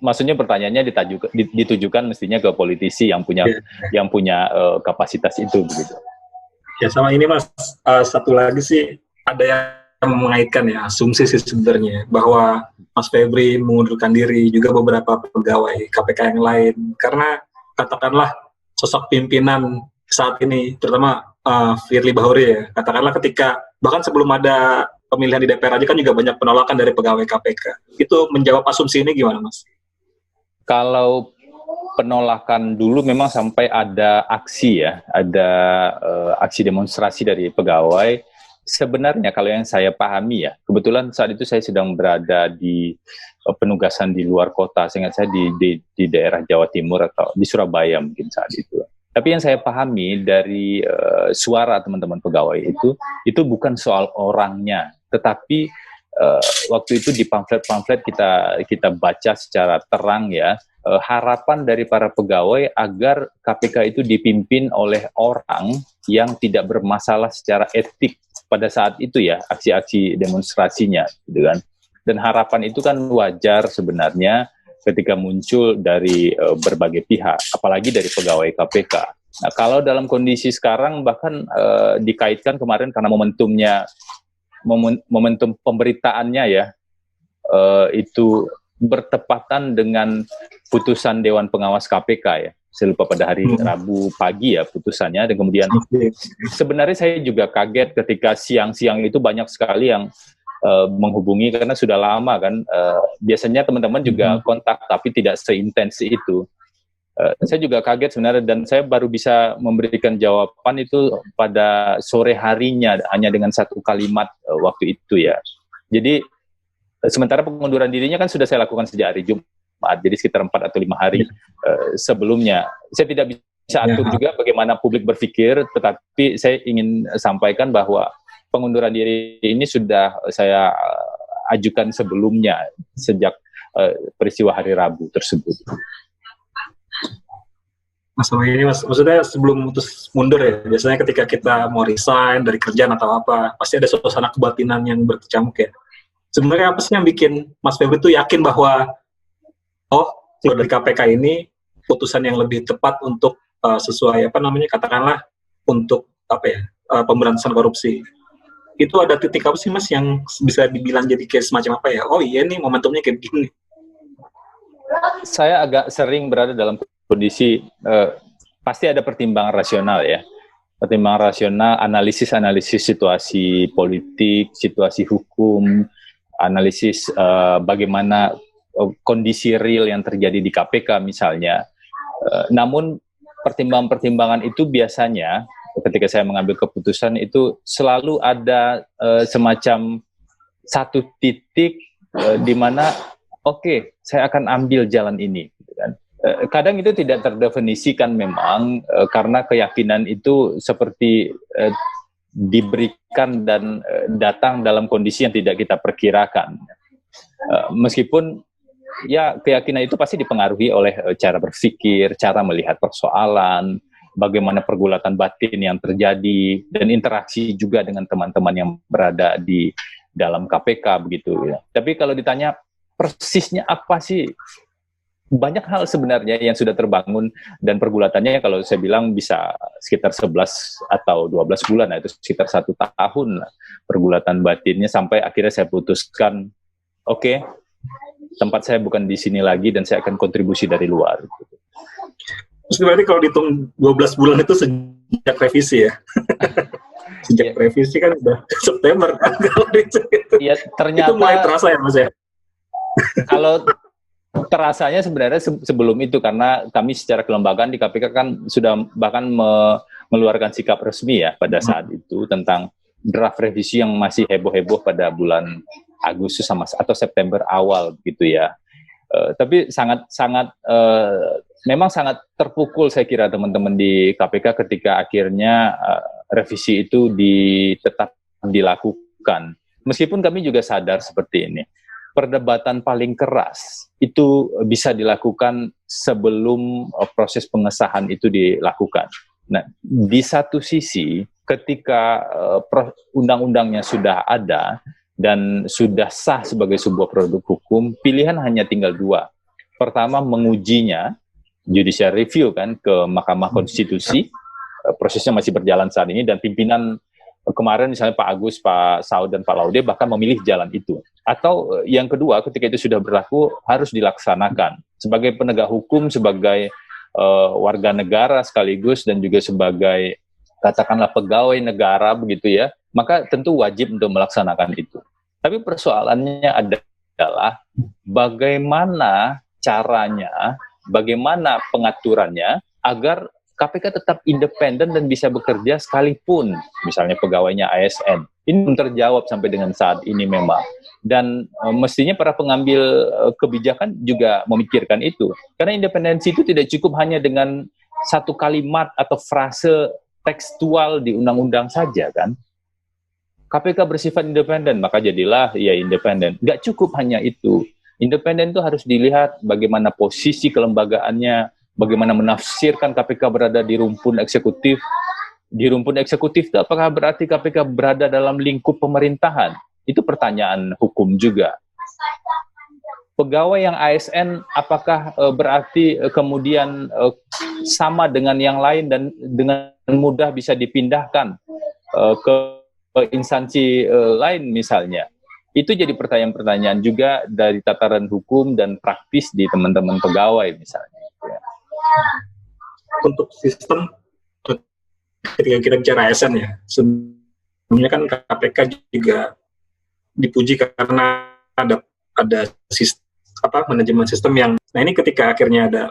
Maksudnya pertanyaannya ditujukan mestinya ke politisi yang punya kapasitas itu begitu. Ya sama ini Mas, satu lagi sih ada yang mengaitkan ya asumsi sih sebenarnya bahwa Mas Febri mengundurkan diri, juga beberapa pegawai KPK yang lain karena katakanlah sosok pimpinan saat ini terutama Firly Bahuri ya, katakanlah ketika bahkan sebelum ada pemilihan di DPR aja kan juga banyak penolakan dari pegawai KPK. Itu menjawab asumsi ini gimana, Mas? Kalau penolakan dulu memang sampai ada aksi ya, ada aksi demonstrasi dari pegawai. Sebenarnya kalau yang saya pahami ya, kebetulan saat itu saya sedang berada di penugasan di luar kota, seingat saya di daerah Jawa Timur atau di Surabaya mungkin saat itu. Tapi yang saya pahami dari suara teman-teman pegawai itu bukan soal orangnya, tetapi waktu itu di pamflet-pamflet kita baca secara terang ya, harapan dari para pegawai agar KPK itu dipimpin oleh orang yang tidak bermasalah secara etik pada saat itu ya, aksi-aksi demonstrasinya gitu kan. Dan harapan itu kan wajar sebenarnya ketika muncul dari berbagai pihak, apalagi dari pegawai KPK. Nah, kalau dalam kondisi sekarang bahkan dikaitkan kemarin karena momentum pemberitaannya ya, itu bertepatan dengan putusan Dewan Pengawas KPK ya. Saya lupa pada hari Rabu pagi ya putusannya, dan kemudian sebenarnya saya juga kaget ketika siang-siang itu banyak sekali yang menghubungi karena sudah lama kan, biasanya teman-teman juga kontak tapi tidak seintens itu. Saya juga kaget sebenarnya, dan saya baru bisa memberikan jawaban itu pada sore harinya hanya dengan satu kalimat waktu itu ya. Jadi sementara pengunduran dirinya kan sudah saya lakukan sejak hari Jumat, jadi sekitar 4 atau 5 hari sebelumnya. Saya tidak bisa atur juga bagaimana publik berpikir, tetapi saya ingin sampaikan bahwa pengunduran diri ini sudah saya ajukan sebelumnya, sejak peristiwa hari Rabu tersebut. Masalah ini Mas, maksudnya sebelum mutus mundur ya, biasanya ketika kita mau resign dari kerjaan atau apa, pasti ada suasana kebatinan yang berkecamuk ya. Sebenarnya apa sih yang bikin Mas Febri itu yakin bahwa keluar dari KPK ini putusan yang lebih tepat untuk sesuai katakanlah untuk pemberantasan korupsi? Itu ada titik apa sih Mas yang bisa dibilang jadi kayak semacam apa ya? Oh iya nih momentumnya kayak begini. Saya agak sering berada dalam kondisi pasti ada pertimbangan rasional ya. Pertimbangan rasional, analisis situasi politik, situasi hukum, analisis bagaimana kondisi real yang terjadi di KPK misalnya. Namun pertimbangan-pertimbangan itu biasanya ketika saya mengambil keputusan itu selalu ada semacam satu titik di mana oke, saya akan ambil jalan ini gitu kan. kadang itu tidak terdefinisikan memang, karena keyakinan itu seperti diberikan dan datang dalam kondisi yang tidak kita perkirakan. Meskipun ya keyakinan itu pasti dipengaruhi oleh cara berpikir, cara melihat persoalan, bagaimana pergulatan batin yang terjadi, dan interaksi juga dengan teman-teman yang berada di dalam KPK begitu ya. Tapi kalau ditanya persisnya apa sih, banyak hal sebenarnya yang sudah terbangun, dan pergulatannya kalau saya bilang bisa sekitar 11 atau 12 bulan, nah itu sekitar 1 tahun lah, pergulatan batinnya, sampai akhirnya saya putuskan, oke, tempat saya bukan di sini lagi dan saya akan kontribusi dari luar. Terus berarti kalau dihitung 12 bulan itu sejak revisi ya? Sejak revisi kan udah September kan kalau itu. Iya, ternyata itu mulai terasa ya Mas ya? Kalau terasanya sebenarnya sebelum itu, karena kami secara kelembagaan di KPK kan sudah bahkan mengeluarkan sikap resmi ya pada saat itu tentang draft revisi yang masih heboh-heboh pada bulan Agustus atau September awal gitu ya. Tapi memang sangat terpukul saya kira teman-teman di KPK ketika akhirnya revisi itu tetap dilakukan. Meskipun kami juga sadar seperti ini, perdebatan paling keras itu bisa dilakukan sebelum proses pengesahan itu dilakukan. Nah, di satu sisi ketika undang-undangnya sudah ada dan sudah sah sebagai sebuah produk hukum, pilihan hanya tinggal 2. Pertama, mengujinya, judicial review kan ke Mahkamah Konstitusi, prosesnya masih berjalan saat ini, dan pimpinan kemarin misalnya Pak Agus, Pak Saud, dan Pak Laude bahkan memilih jalan itu. Atau yang kedua, ketika itu sudah berlaku, harus dilaksanakan. Sebagai penegak hukum, sebagai warga negara sekaligus, dan juga sebagai katakanlah pegawai negara begitu ya, maka tentu wajib untuk melaksanakan itu. Tapi persoalannya adalah bagaimana caranya, bagaimana pengaturannya agar KPK tetap independen dan bisa bekerja sekalipun misalnya pegawainya ASN. Ini belum terjawab sampai dengan saat ini memang. Dan mestinya para pengambil kebijakan juga memikirkan itu. Karena independensi itu tidak cukup hanya dengan satu kalimat atau frase tekstual di undang-undang saja kan. KPK bersifat independen, maka jadilah ya independen. Nggak cukup hanya itu. Independen itu harus dilihat bagaimana posisi kelembagaannya, bagaimana menafsirkan KPK berada di rumpun eksekutif. Di rumpun eksekutif itu apakah berarti KPK berada dalam lingkup pemerintahan? Itu pertanyaan hukum juga. Pegawai yang ASN apakah berarti kemudian sama dengan yang lain dan dengan mudah bisa dipindahkan ke instansi lain misalnya? Itu jadi pertanyaan-pertanyaan juga dari tataran hukum dan praktis di teman-teman pegawai misalnya. Untuk sistem ketika kita bicara ASN ya, sebenarnya kan KPK juga dipuji karena ada sistem manajemen sistem yang, nah ini ketika akhirnya ada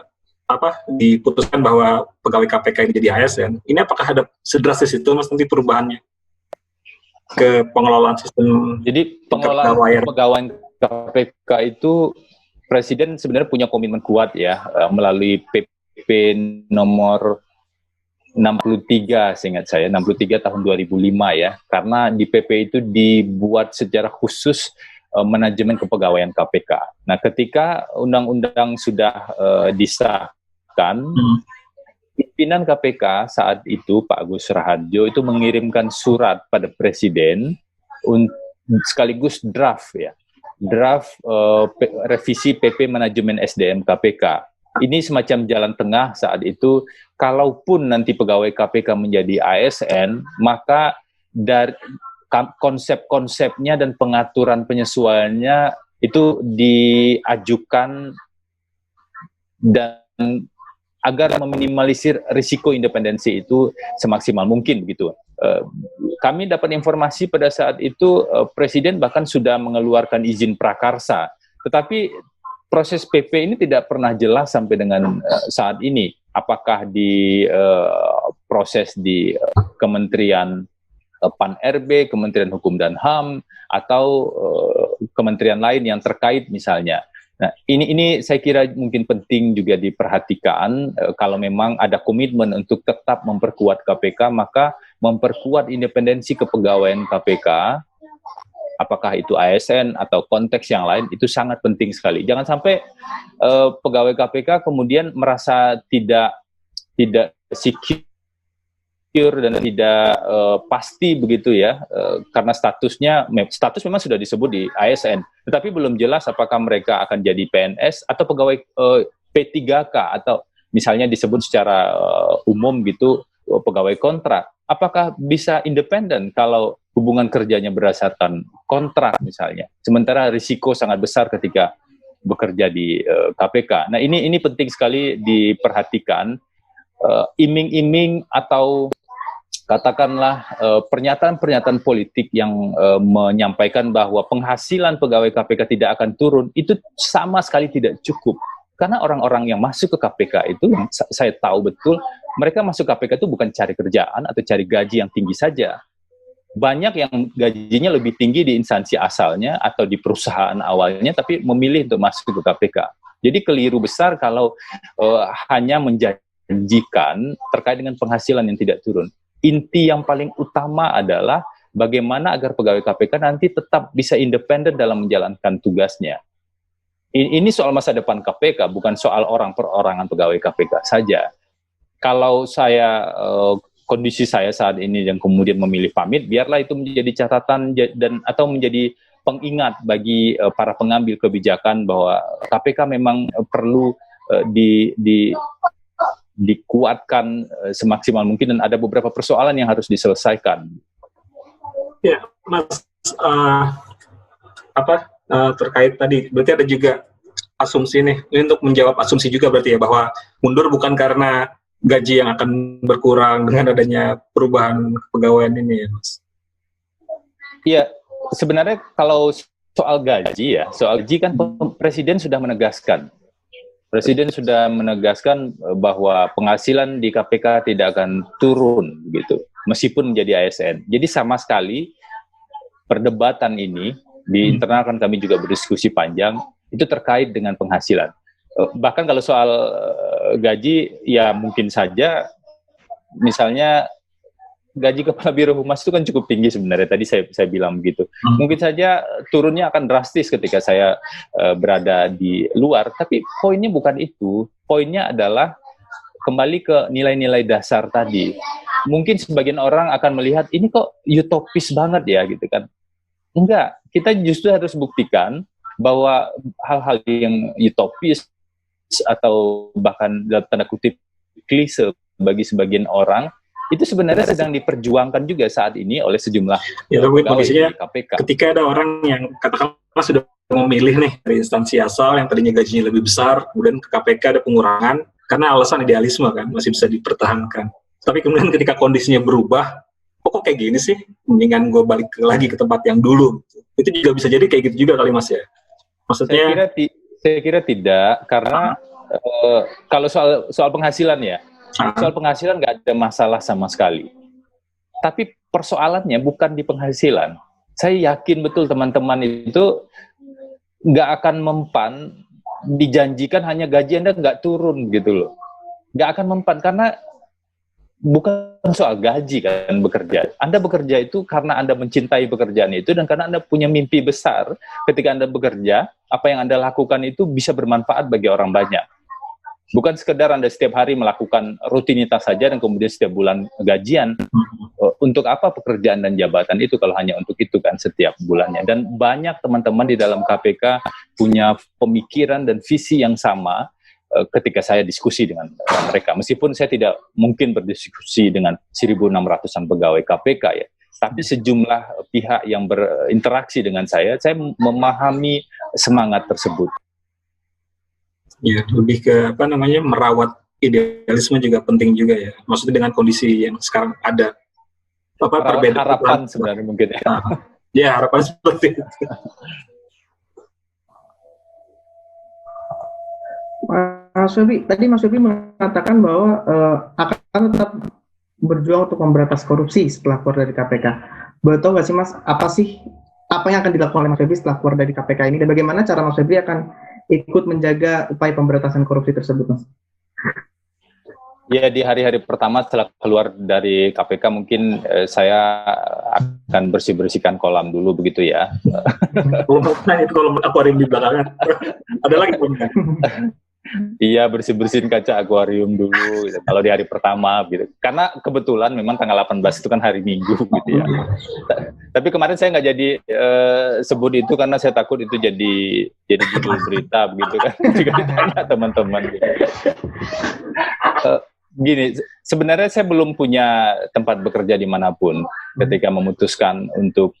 diputuskan bahwa pegawai KPK ini jadi ASN, ini apakah ada sedrastis itu Mas nanti perubahannya ke pengelolaan sistem? Jadi pengelolaan pegawai KPK itu Presiden sebenarnya punya komitmen kuat ya melalui PP nomor 63 seingat saya, 63 tahun 2005 ya, karena di PP itu dibuat secara khusus manajemen kepegawaian KPK. Nah, ketika undang-undang sudah disahkan, pimpinan KPK saat itu Pak Agus Raharjo itu mengirimkan surat pada Presiden sekaligus draft revisi PP manajemen SDM KPK. Ini semacam jalan tengah saat itu, kalaupun nanti pegawai KPK menjadi ASN, maka dari konsep-konsepnya dan pengaturan penyesuaiannya itu diajukan dan agar meminimalisir risiko independensi itu semaksimal mungkin begitu. Kami dapat informasi pada saat itu Presiden bahkan sudah mengeluarkan izin prakarsa, tetapi proses PP ini tidak pernah jelas sampai dengan saat ini. Apakah di proses di Kementerian PAN-RB, Kementerian Hukum dan HAM, atau kementerian lain yang terkait misalnya. Nah, ini saya kira mungkin penting juga diperhatikan. Kalau memang ada komitmen untuk tetap memperkuat KPK, maka memperkuat independensi kepegawaian KPK, apakah itu ASN atau konteks yang lain, itu sangat penting sekali. Jangan sampai pegawai KPK kemudian merasa tidak secure dan tidak pasti begitu ya, karena status memang sudah disebut di ASN, tetapi belum jelas apakah mereka akan jadi PNS atau pegawai P3K atau misalnya disebut secara umum gitu pegawai kontrak. Apakah bisa independen kalau hubungan kerjanya berdasarkan kontrak misalnya, sementara risiko sangat besar ketika bekerja di KPK. Nah ini penting sekali diperhatikan. Iming-iming atau katakanlah pernyataan-pernyataan politik yang menyampaikan bahwa penghasilan pegawai KPK tidak akan turun, itu sama sekali tidak cukup. Karena orang-orang yang masuk ke KPK itu, yang saya tahu betul, mereka masuk KPK itu bukan cari kerjaan atau cari gaji yang tinggi saja. Banyak yang gajinya lebih tinggi di instansi asalnya atau di perusahaan awalnya, tapi memilih untuk masuk ke KPK. Jadi keliru besar kalau hanya menjanjikan terkait dengan penghasilan yang tidak turun. Inti yang paling utama adalah bagaimana agar pegawai KPK nanti tetap bisa independen dalam menjalankan tugasnya. Ini soal masa depan KPK, bukan soal orang perorangan pegawai KPK saja. Kalau kondisi saya saat ini yang kemudian memilih pamit, biarlah itu menjadi catatan dan atau menjadi pengingat bagi para pengambil kebijakan bahwa KPK memang perlu dikuatkan semaksimal mungkin, dan ada beberapa persoalan yang harus diselesaikan. Ya, Mas, terkait tadi, berarti ada juga asumsi nih, ini untuk menjawab asumsi juga berarti ya, bahwa mundur bukan karena gaji yang akan berkurang dengan adanya perubahan kepegawaian ini ya, Mas? Iya, sebenarnya kalau soal gaji kan Presiden sudah menegaskan. Presiden sudah menegaskan bahwa penghasilan di KPK tidak akan turun gitu, meskipun menjadi ASN. Jadi sama sekali perdebatan ini di internal kan kami juga berdiskusi panjang, itu terkait dengan penghasilan. Bahkan kalau soal gaji, ya mungkin saja misalnya gaji kepala biro humas itu kan cukup tinggi sebenarnya, tadi saya bilang begitu. Mungkin saja turunnya akan drastis ketika saya berada di luar, tapi poinnya bukan itu. Poinnya adalah kembali ke nilai-nilai dasar tadi. Mungkin sebagian orang akan melihat ini kok utopis banget ya gitu kan. Enggak, kita justru harus buktikan bahwa hal-hal yang utopis atau bahkan dalam tanda kutip klise bagi sebagian orang itu sebenarnya sedang diperjuangkan juga saat ini oleh sejumlah pegawai di KPK. Ketika ada orang yang katakanlah sudah memilih nih dari instansi asal yang tadinya gajinya lebih besar, kemudian ke KPK ada pengurangan karena alasan idealisme kan masih bisa dipertahankan. Tapi kemudian ketika kondisinya berubah, kok kayak gini sih? Mendingan gue balik lagi ke tempat yang dulu. Itu juga bisa jadi kayak gitu juga kali Mas ya. Maksudnya? Saya kira tidak, karena kalau soal penghasilan ya. Soal penghasilan nggak ada masalah sama sekali. Tapi persoalannya bukan di penghasilan. Saya yakin betul teman-teman itu nggak akan mempan dijanjikan hanya gaji Anda nggak turun gitu loh. Nggak akan mempan karena bukan soal gaji kan bekerja. Anda bekerja itu karena Anda mencintai pekerjaan itu dan karena Anda punya mimpi besar. Ketika Anda bekerja, apa yang Anda lakukan itu bisa bermanfaat bagi orang banyak. Bukan sekedar Anda setiap hari melakukan rutinitas saja dan kemudian setiap bulan gajian. Untuk apa pekerjaan dan jabatan itu kalau hanya untuk itu kan setiap bulannya. Dan banyak teman-teman di dalam KPK punya pemikiran dan visi yang sama ketika saya diskusi dengan mereka. Meskipun saya tidak mungkin berdiskusi dengan 1.600-an pegawai KPK ya. Tapi sejumlah pihak yang berinteraksi dengan saya memahami semangat tersebut. Ya, lebih ke merawat idealisme juga penting juga ya. Maksudnya dengan kondisi yang sekarang ada perbedaan harapan sebenarnya mungkin ya. Ya, harapan seperti itu. Mas Febri, tadi Mas Febri mengatakan bahwa akan tetap berjuang untuk memberantas korupsi setelah keluar dari KPK. Boleh tahu nggak sih Mas, apa yang akan dilakukan oleh Mas Febri setelah keluar dari KPK ini, dan bagaimana cara Mas Febri akan ikut menjaga upaya pemberantasan korupsi tersebut, Mas? Ya, di hari-hari pertama setelah keluar dari KPK mungkin saya akan bersih-bersihkan kolam dulu begitu ya. Itu kolam akuarium di belakangan. Ada lagi belum? Iya, bersih-bersihin kaca akuarium dulu gitu. Kalau di hari pertama gitu. Karena kebetulan memang tanggal 18 itu kan hari Minggu gitu ya. Tapi kemarin saya nggak jadi sebut itu karena saya takut itu jadi judul berita begitu kan. Jika ditanya teman-teman gitu. Gini, sebenarnya saya belum punya tempat bekerja dimanapun ketika memutuskan untuk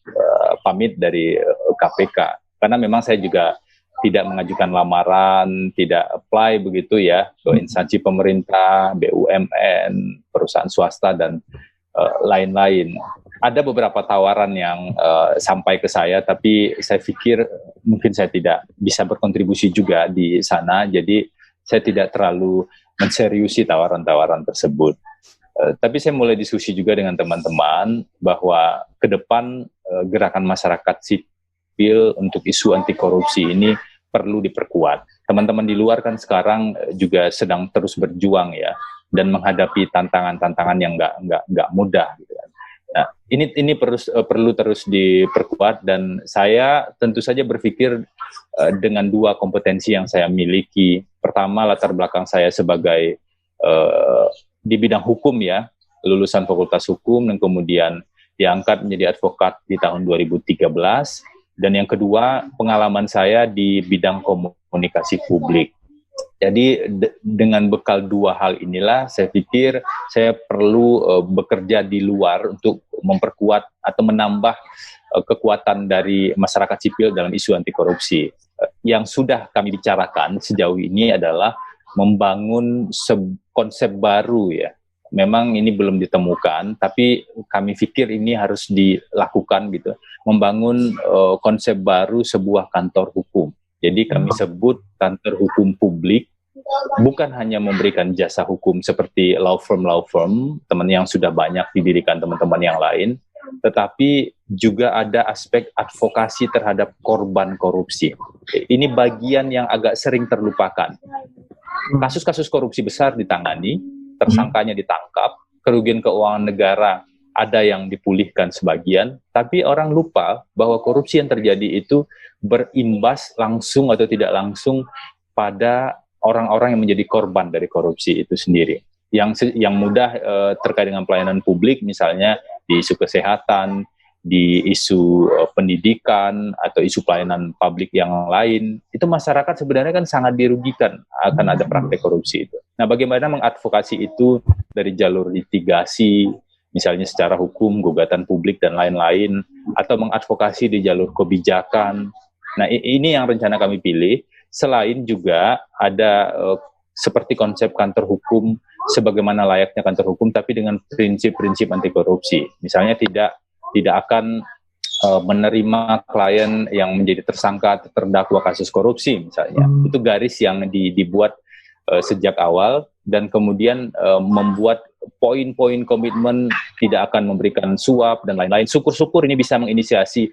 pamit dari KPK. Karena memang saya juga tidak mengajukan lamaran, tidak apply begitu ya ke instansi pemerintah, BUMN, perusahaan swasta dan lain-lain. Ada beberapa tawaran yang sampai ke saya, tapi saya pikir mungkin saya tidak bisa berkontribusi juga di sana, jadi saya tidak terlalu menseriusi tawaran-tawaran tersebut. Tapi saya mulai diskusi juga dengan teman-teman bahwa ke depan gerakan masyarakat sipil untuk isu anti korupsi ini perlu diperkuat. Teman-teman di luar kan sekarang juga sedang terus berjuang ya dan menghadapi tantangan-tantangan yang nggak mudah. Gitu kan. Nah, ini perlu terus diperkuat dan saya tentu saja berpikir dengan dua kompetensi yang saya miliki. Pertama, latar belakang saya sebagai di bidang hukum ya, lulusan Fakultas Hukum dan kemudian diangkat menjadi advokat di tahun 2013. Dan yang kedua, pengalaman saya di bidang komunikasi publik. Jadi dengan bekal dua hal inilah saya pikir saya perlu bekerja di luar untuk memperkuat atau menambah kekuatan dari masyarakat sipil dalam isu anti korupsi. Yang sudah kami bicarakan sejauh ini adalah membangun konsep baru ya. Memang ini belum ditemukan, tapi kami pikir ini harus dilakukan gitu. Membangun konsep baru sebuah kantor hukum. Jadi kami sebut kantor hukum publik, bukan hanya memberikan jasa hukum seperti law firm, teman yang sudah banyak didirikan teman-teman yang lain, tetapi juga ada aspek advokasi terhadap korban korupsi. Ini bagian yang agak sering terlupakan. Kasus-kasus korupsi besar ditangani, tersangkanya ditangkap, kerugian keuangan negara ada yang dipulihkan sebagian, tapi orang lupa bahwa korupsi yang terjadi itu berimbas langsung atau tidak langsung pada orang-orang yang menjadi korban dari korupsi itu sendiri. Yang mudah terkait dengan pelayanan publik, misalnya di isu kesehatan, di isu pendidikan atau isu pelayanan publik yang lain, itu masyarakat sebenarnya kan sangat dirugikan akan ada praktek korupsi itu. Nah, bagaimana mengadvokasi itu dari jalur litigasi, misalnya secara hukum, gugatan publik dan lain-lain, atau mengadvokasi di jalur kebijakan. Nah, ini yang rencana kami pilih. Selain juga ada seperti konsep kantor hukum sebagaimana layaknya kantor hukum, tapi dengan prinsip-prinsip anti korupsi. Misalnya tidak akan menerima klien yang menjadi tersangka atau terdakwa kasus korupsi misalnya. Itu garis yang dibuat sejak awal dan kemudian membuat poin-poin komitmen tidak akan memberikan suap dan lain-lain. Syukur-syukur ini bisa menginisiasi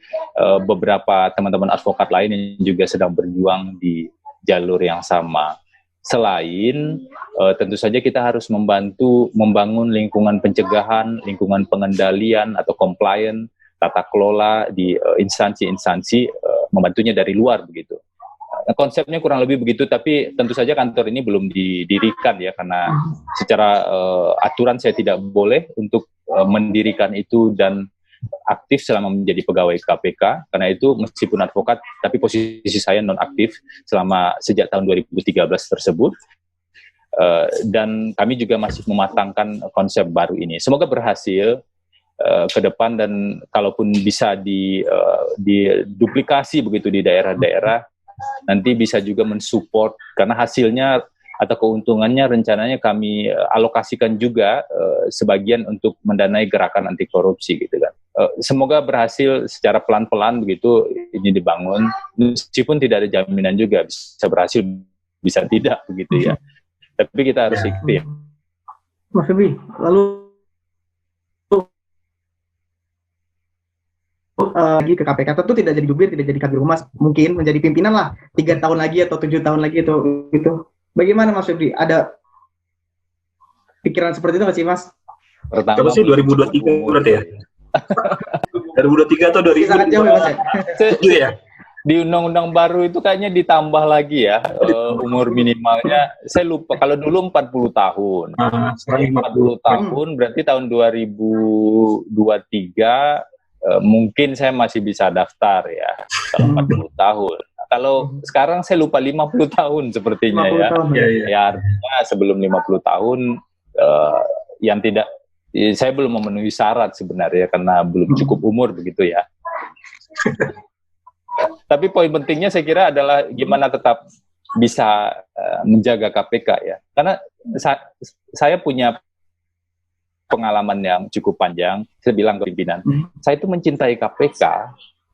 beberapa teman-teman advokat lain yang juga sedang berjuang di jalur yang sama. Selain tentu saja kita harus membantu membangun lingkungan pencegahan, lingkungan pengendalian atau compliance, tata kelola di instansi-instansi, membantunya dari luar begitu. Konsepnya kurang lebih begitu, tapi tentu saja kantor ini belum didirikan ya, karena secara aturan saya tidak boleh untuk mendirikan itu dan aktif selama menjadi pegawai KPK, karena itu meskipun advokat, tapi posisi saya non-aktif selama sejak tahun 2013 tersebut, dan kami juga masih mematangkan konsep baru ini. Semoga berhasil ke depan dan kalaupun bisa diduplikasi begitu di daerah-daerah, nanti bisa juga mensupport karena hasilnya atau keuntungannya rencananya kami alokasikan juga sebagian untuk mendanai gerakan anti korupsi gitu kan. Semoga berhasil secara pelan-pelan begitu ini dibangun, meskipun tidak ada jaminan juga bisa berhasil bisa tidak begitu ya. Tapi kita harus ikhtiar. Mas Febri, lalu lagi ke KPK, tentu tidak jadi jubir, tidak jadi kabir humas, mungkin menjadi pimpinan lah 3 tahun lagi atau 7 tahun lagi atau gitu. Bagaimana Mas Febri? Ada pikiran seperti itu nggak sih Mas? Pertama sih 2023 berarti ya. 2023 atau 2000? Sangat jauh ya Mas ya. Ya. Di undang-undang baru itu kayaknya ditambah lagi ya umur minimalnya. Saya lupa, kalau dulu 40 tahun. Sekarang 40 tahun berarti tahun 2023 mungkin saya masih bisa daftar ya kalau 40 tahun. Kalau sekarang saya lupa 50 tahun sepertinya 50 ya. tahun. Ya artinya sebelum 50 tahun yang tidak, saya belum memenuhi syarat sebenarnya karena belum cukup umur begitu ya. Tapi poin pentingnya saya kira adalah gimana tetap bisa menjaga KPK ya. Karena saya punya pengalaman yang cukup panjang. Saya bilang ke pimpinan, saya itu mencintai KPK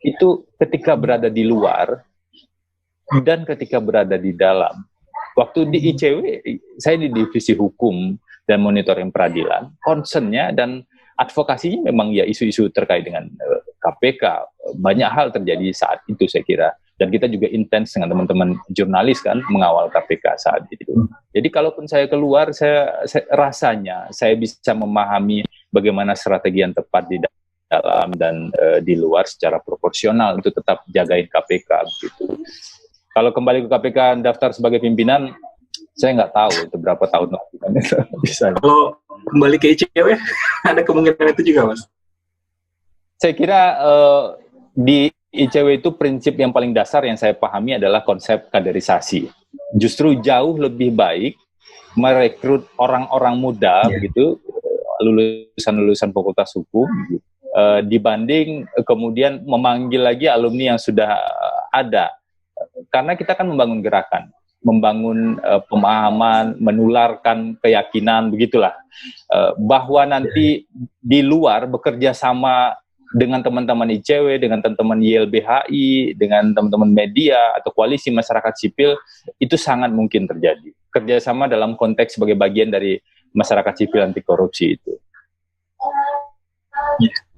itu ketika berada di luar dan ketika berada di dalam. Waktu di ICW, saya di divisi hukum dan monitoring peradilan, concernnya dan advokasinya memang ya isu-isu terkait dengan KPK. Banyak hal terjadi saat itu saya kira. Dan kita juga intens dengan teman-teman jurnalis kan mengawal KPK saat itu. Jadi kalaupun saya keluar, saya rasanya saya bisa memahami bagaimana strategi yang tepat di dalam dan di luar secara proporsional untuk tetap jagain KPK gitu. Kalau kembali ke KPK daftar sebagai pimpinan, saya nggak tahu itu berapa tahun lagi kan bisa. Kalau kembali ke ICW, ada kemungkinan itu juga, Mas? Saya kira di ICW itu prinsip yang paling dasar yang saya pahami adalah konsep kaderisasi. Justru jauh lebih baik merekrut orang-orang muda begitu, lulusan-lulusan fakultas hukum, dibanding kemudian memanggil lagi alumni yang sudah ada. Karena kita kan membangun gerakan, membangun pemahaman, menularkan keyakinan, begitulah. Bahwa nanti di luar bekerja sama dengan teman-teman ICW, dengan teman-teman YLBHI, dengan teman-teman media atau koalisi masyarakat sipil, itu sangat mungkin terjadi. Kerjasama dalam konteks sebagai bagian dari masyarakat sipil anti korupsi itu.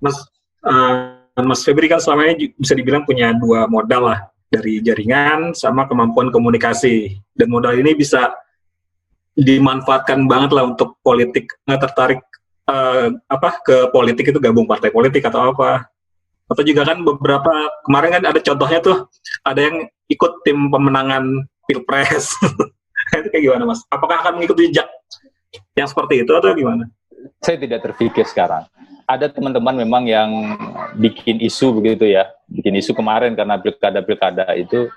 Mas Febri kan selama ini bisa dibilang punya dua modal lah, dari jaringan sama kemampuan komunikasi, dan modal ini bisa dimanfaatkan banget lah untuk politik. Nggak tertarik ke politik itu gabung partai politik atau apa, atau juga kan beberapa kemarin kan ada contohnya tuh, ada yang ikut tim pemenangan pilpres. Itu kayak gimana Mas? Apakah akan mengikuti jejak yang seperti itu atau gimana? Saya tidak terpikir sekarang. Ada teman-teman memang yang bikin isu begitu ya, bikin isu kemarin karena pilkada itu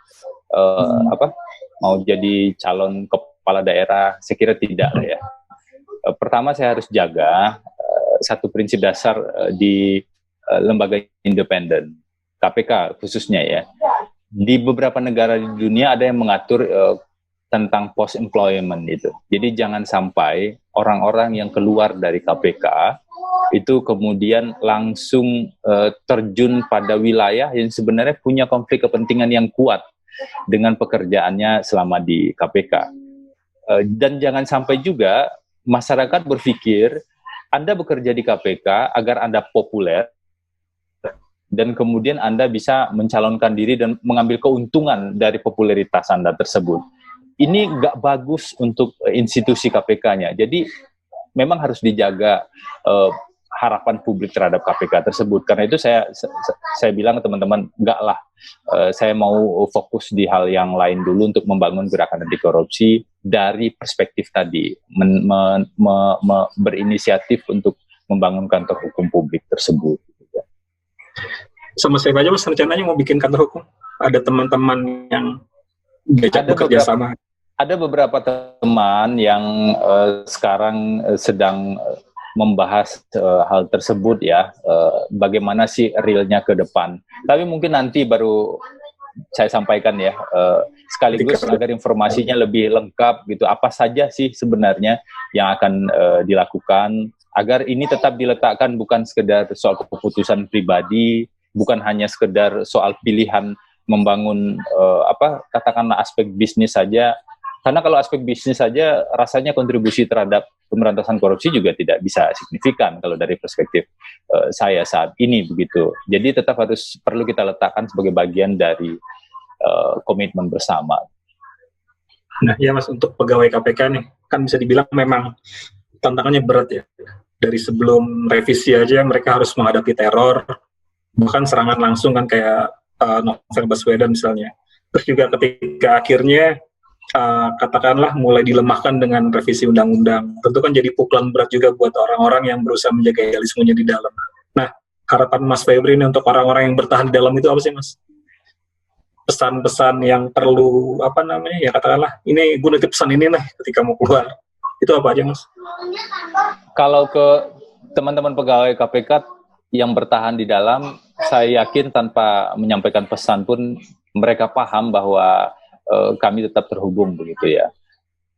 mau jadi calon kepala daerah. Saya kira tidak lah ya. Pertama saya harus jaga satu prinsip dasar di lembaga independen, KPK khususnya ya. Di beberapa negara di dunia ada yang mengatur tentang post employment itu. Jadi jangan sampai orang-orang yang keluar dari KPK itu kemudian langsung terjun pada wilayah yang sebenarnya punya konflik kepentingan yang kuat dengan pekerjaannya selama di KPK. Dan jangan sampai juga masyarakat berpikir Anda bekerja di KPK agar Anda populer dan kemudian Anda bisa mencalonkan diri dan mengambil keuntungan dari popularitas Anda tersebut. Ini nggak bagus untuk institusi KPK-nya. Jadi memang harus dijaga harapan publik terhadap KPK tersebut. Karena itu saya bilang ke teman-teman, enggak lah, saya mau fokus di hal yang lain dulu untuk membangun gerakan anti korupsi dari perspektif tadi, berinisiatif untuk membangun kantor hukum publik tersebut. Sama saya aja Mas, rencananya mau bikin kantor hukum. Ada teman-teman yang diajak bekerja sama. Ada beberapa teman yang sekarang sedang membahas hal tersebut ya, bagaimana sih realnya ke depan. Tapi mungkin nanti baru saya sampaikan ya, sekaligus agar informasinya lebih lengkap gitu, apa saja sih sebenarnya yang akan dilakukan, agar ini tetap diletakkan bukan sekedar soal keputusan pribadi, bukan hanya sekedar soal pilihan membangun katakanlah aspek bisnis saja, Karena kalau aspek bisnis saja rasanya kontribusi terhadap pemberantasan korupsi juga tidak bisa signifikan kalau dari perspektif saya saat ini begitu. Jadi tetap perlu kita letakkan sebagai bagian dari komitmen bersama. Nah ya Mas, untuk pegawai KPK nih, kan bisa dibilang memang tantangannya berat ya. Dari sebelum revisi aja mereka harus menghadapi teror, bahkan serangan langsung kan kayak Novel Baswedan misalnya. Terus juga ketika akhirnya katakanlah mulai dilemahkan dengan revisi undang-undang, tentu kan jadi pukulan berat juga buat orang-orang yang berusaha menjaga idealismenya di dalam. Nah, harapan Mas Febri ini untuk orang-orang yang bertahan di dalam itu apa sih Mas? Pesan-pesan yang perlu ya katakanlah ini gue nitip pesan ini nih ketika mau keluar, itu apa aja Mas? Kalau ke teman-teman pegawai KPK yang bertahan di dalam, saya yakin tanpa menyampaikan pesan pun mereka paham bahwa kami tetap terhubung begitu ya.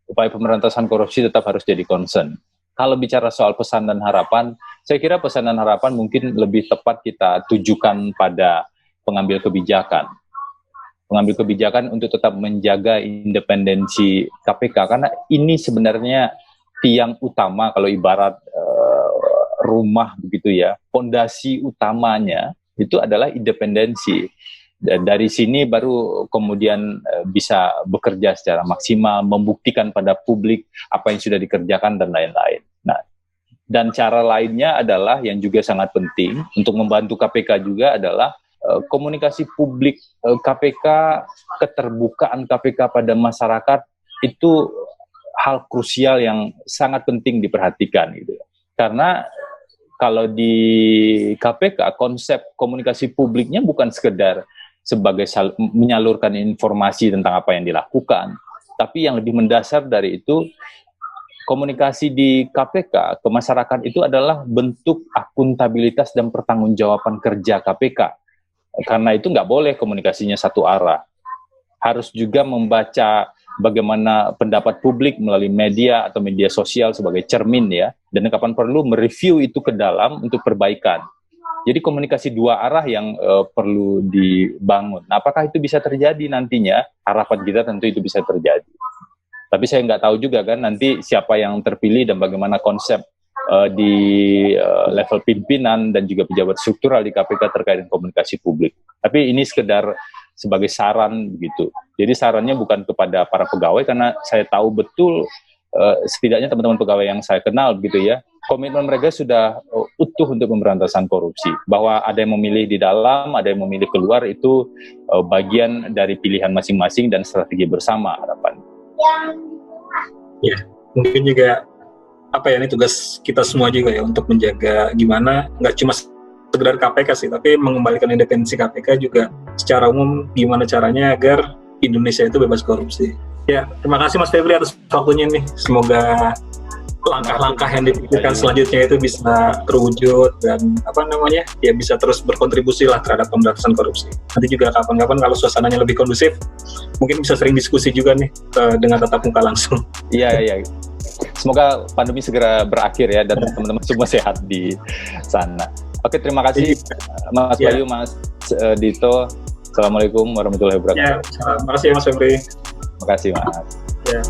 Upaya pemberantasan korupsi tetap harus jadi concern. Kalau bicara soal pesan dan harapan, saya kira pesan dan harapan mungkin lebih tepat kita tujukan pada pengambil kebijakan. Pengambil kebijakan untuk tetap menjaga independensi KPK, karena ini sebenarnya tiang utama kalau ibarat rumah begitu ya. Fondasi utamanya itu adalah independensi. Dan dari sini baru kemudian bisa bekerja secara maksimal, membuktikan pada publik apa yang sudah dikerjakan dan lain-lain. Nah, dan cara lainnya adalah yang juga sangat penting untuk membantu KPK juga adalah komunikasi publik KPK, keterbukaan KPK pada masyarakat itu hal krusial yang sangat penting diperhatikan gitu. Karena kalau di KPK konsep komunikasi publiknya bukan sekedar sebagai menyalurkan informasi tentang apa yang dilakukan, tapi yang lebih mendasar dari itu, komunikasi di KPK ke masyarakat itu adalah bentuk akuntabilitas dan pertanggungjawaban kerja KPK. Karena itu nggak boleh komunikasinya satu arah. Harus juga membaca bagaimana pendapat publik melalui media atau media sosial sebagai cermin ya, dan kapan perlu mereview itu ke dalam untuk perbaikan. Jadi komunikasi dua arah yang perlu dibangun. Nah, apakah itu bisa terjadi nantinya? Harapan kita tentu itu bisa terjadi. Tapi saya nggak tahu juga kan nanti siapa yang terpilih dan bagaimana konsep di level pimpinan dan juga pejabat struktural di KPK terkait dengan komunikasi publik. Tapi ini sekedar sebagai saran begitu. Jadi sarannya bukan kepada para pegawai, karena saya tahu betul setidaknya teman-teman pegawai yang saya kenal begitu ya, komitmen mereka sudah utuh untuk pemberantasan korupsi. Bahwa ada yang memilih di dalam, ada yang memilih keluar, itu bagian dari pilihan masing-masing dan strategi bersama harapan. Ya, mungkin juga ini tugas kita semua juga ya untuk menjaga gimana nggak cuma sekedar KPK sih, tapi mengembalikan independensi KPK juga secara umum, gimana caranya agar Indonesia itu bebas korupsi. Ya, terima kasih Mas Febri atas waktunya nih. Semoga langkah-langkah yang dipikirkan selanjutnya itu bisa terwujud dan ya bisa terus berkontribusi lah terhadap pemberantasan korupsi. Nanti juga kapan-kapan kalau suasananya lebih kondusif, mungkin bisa sering diskusi juga nih dengan tatap muka langsung. Iya. Semoga pandemi segera berakhir ya dan teman-teman semua sehat di sana. Oke, terima kasih Mas Bayu, Mas Dito. Assalamualaikum warahmatullahi wabarakatuh. Ya, terima kasih Mas Febri. Terima kasih Mas. Ya.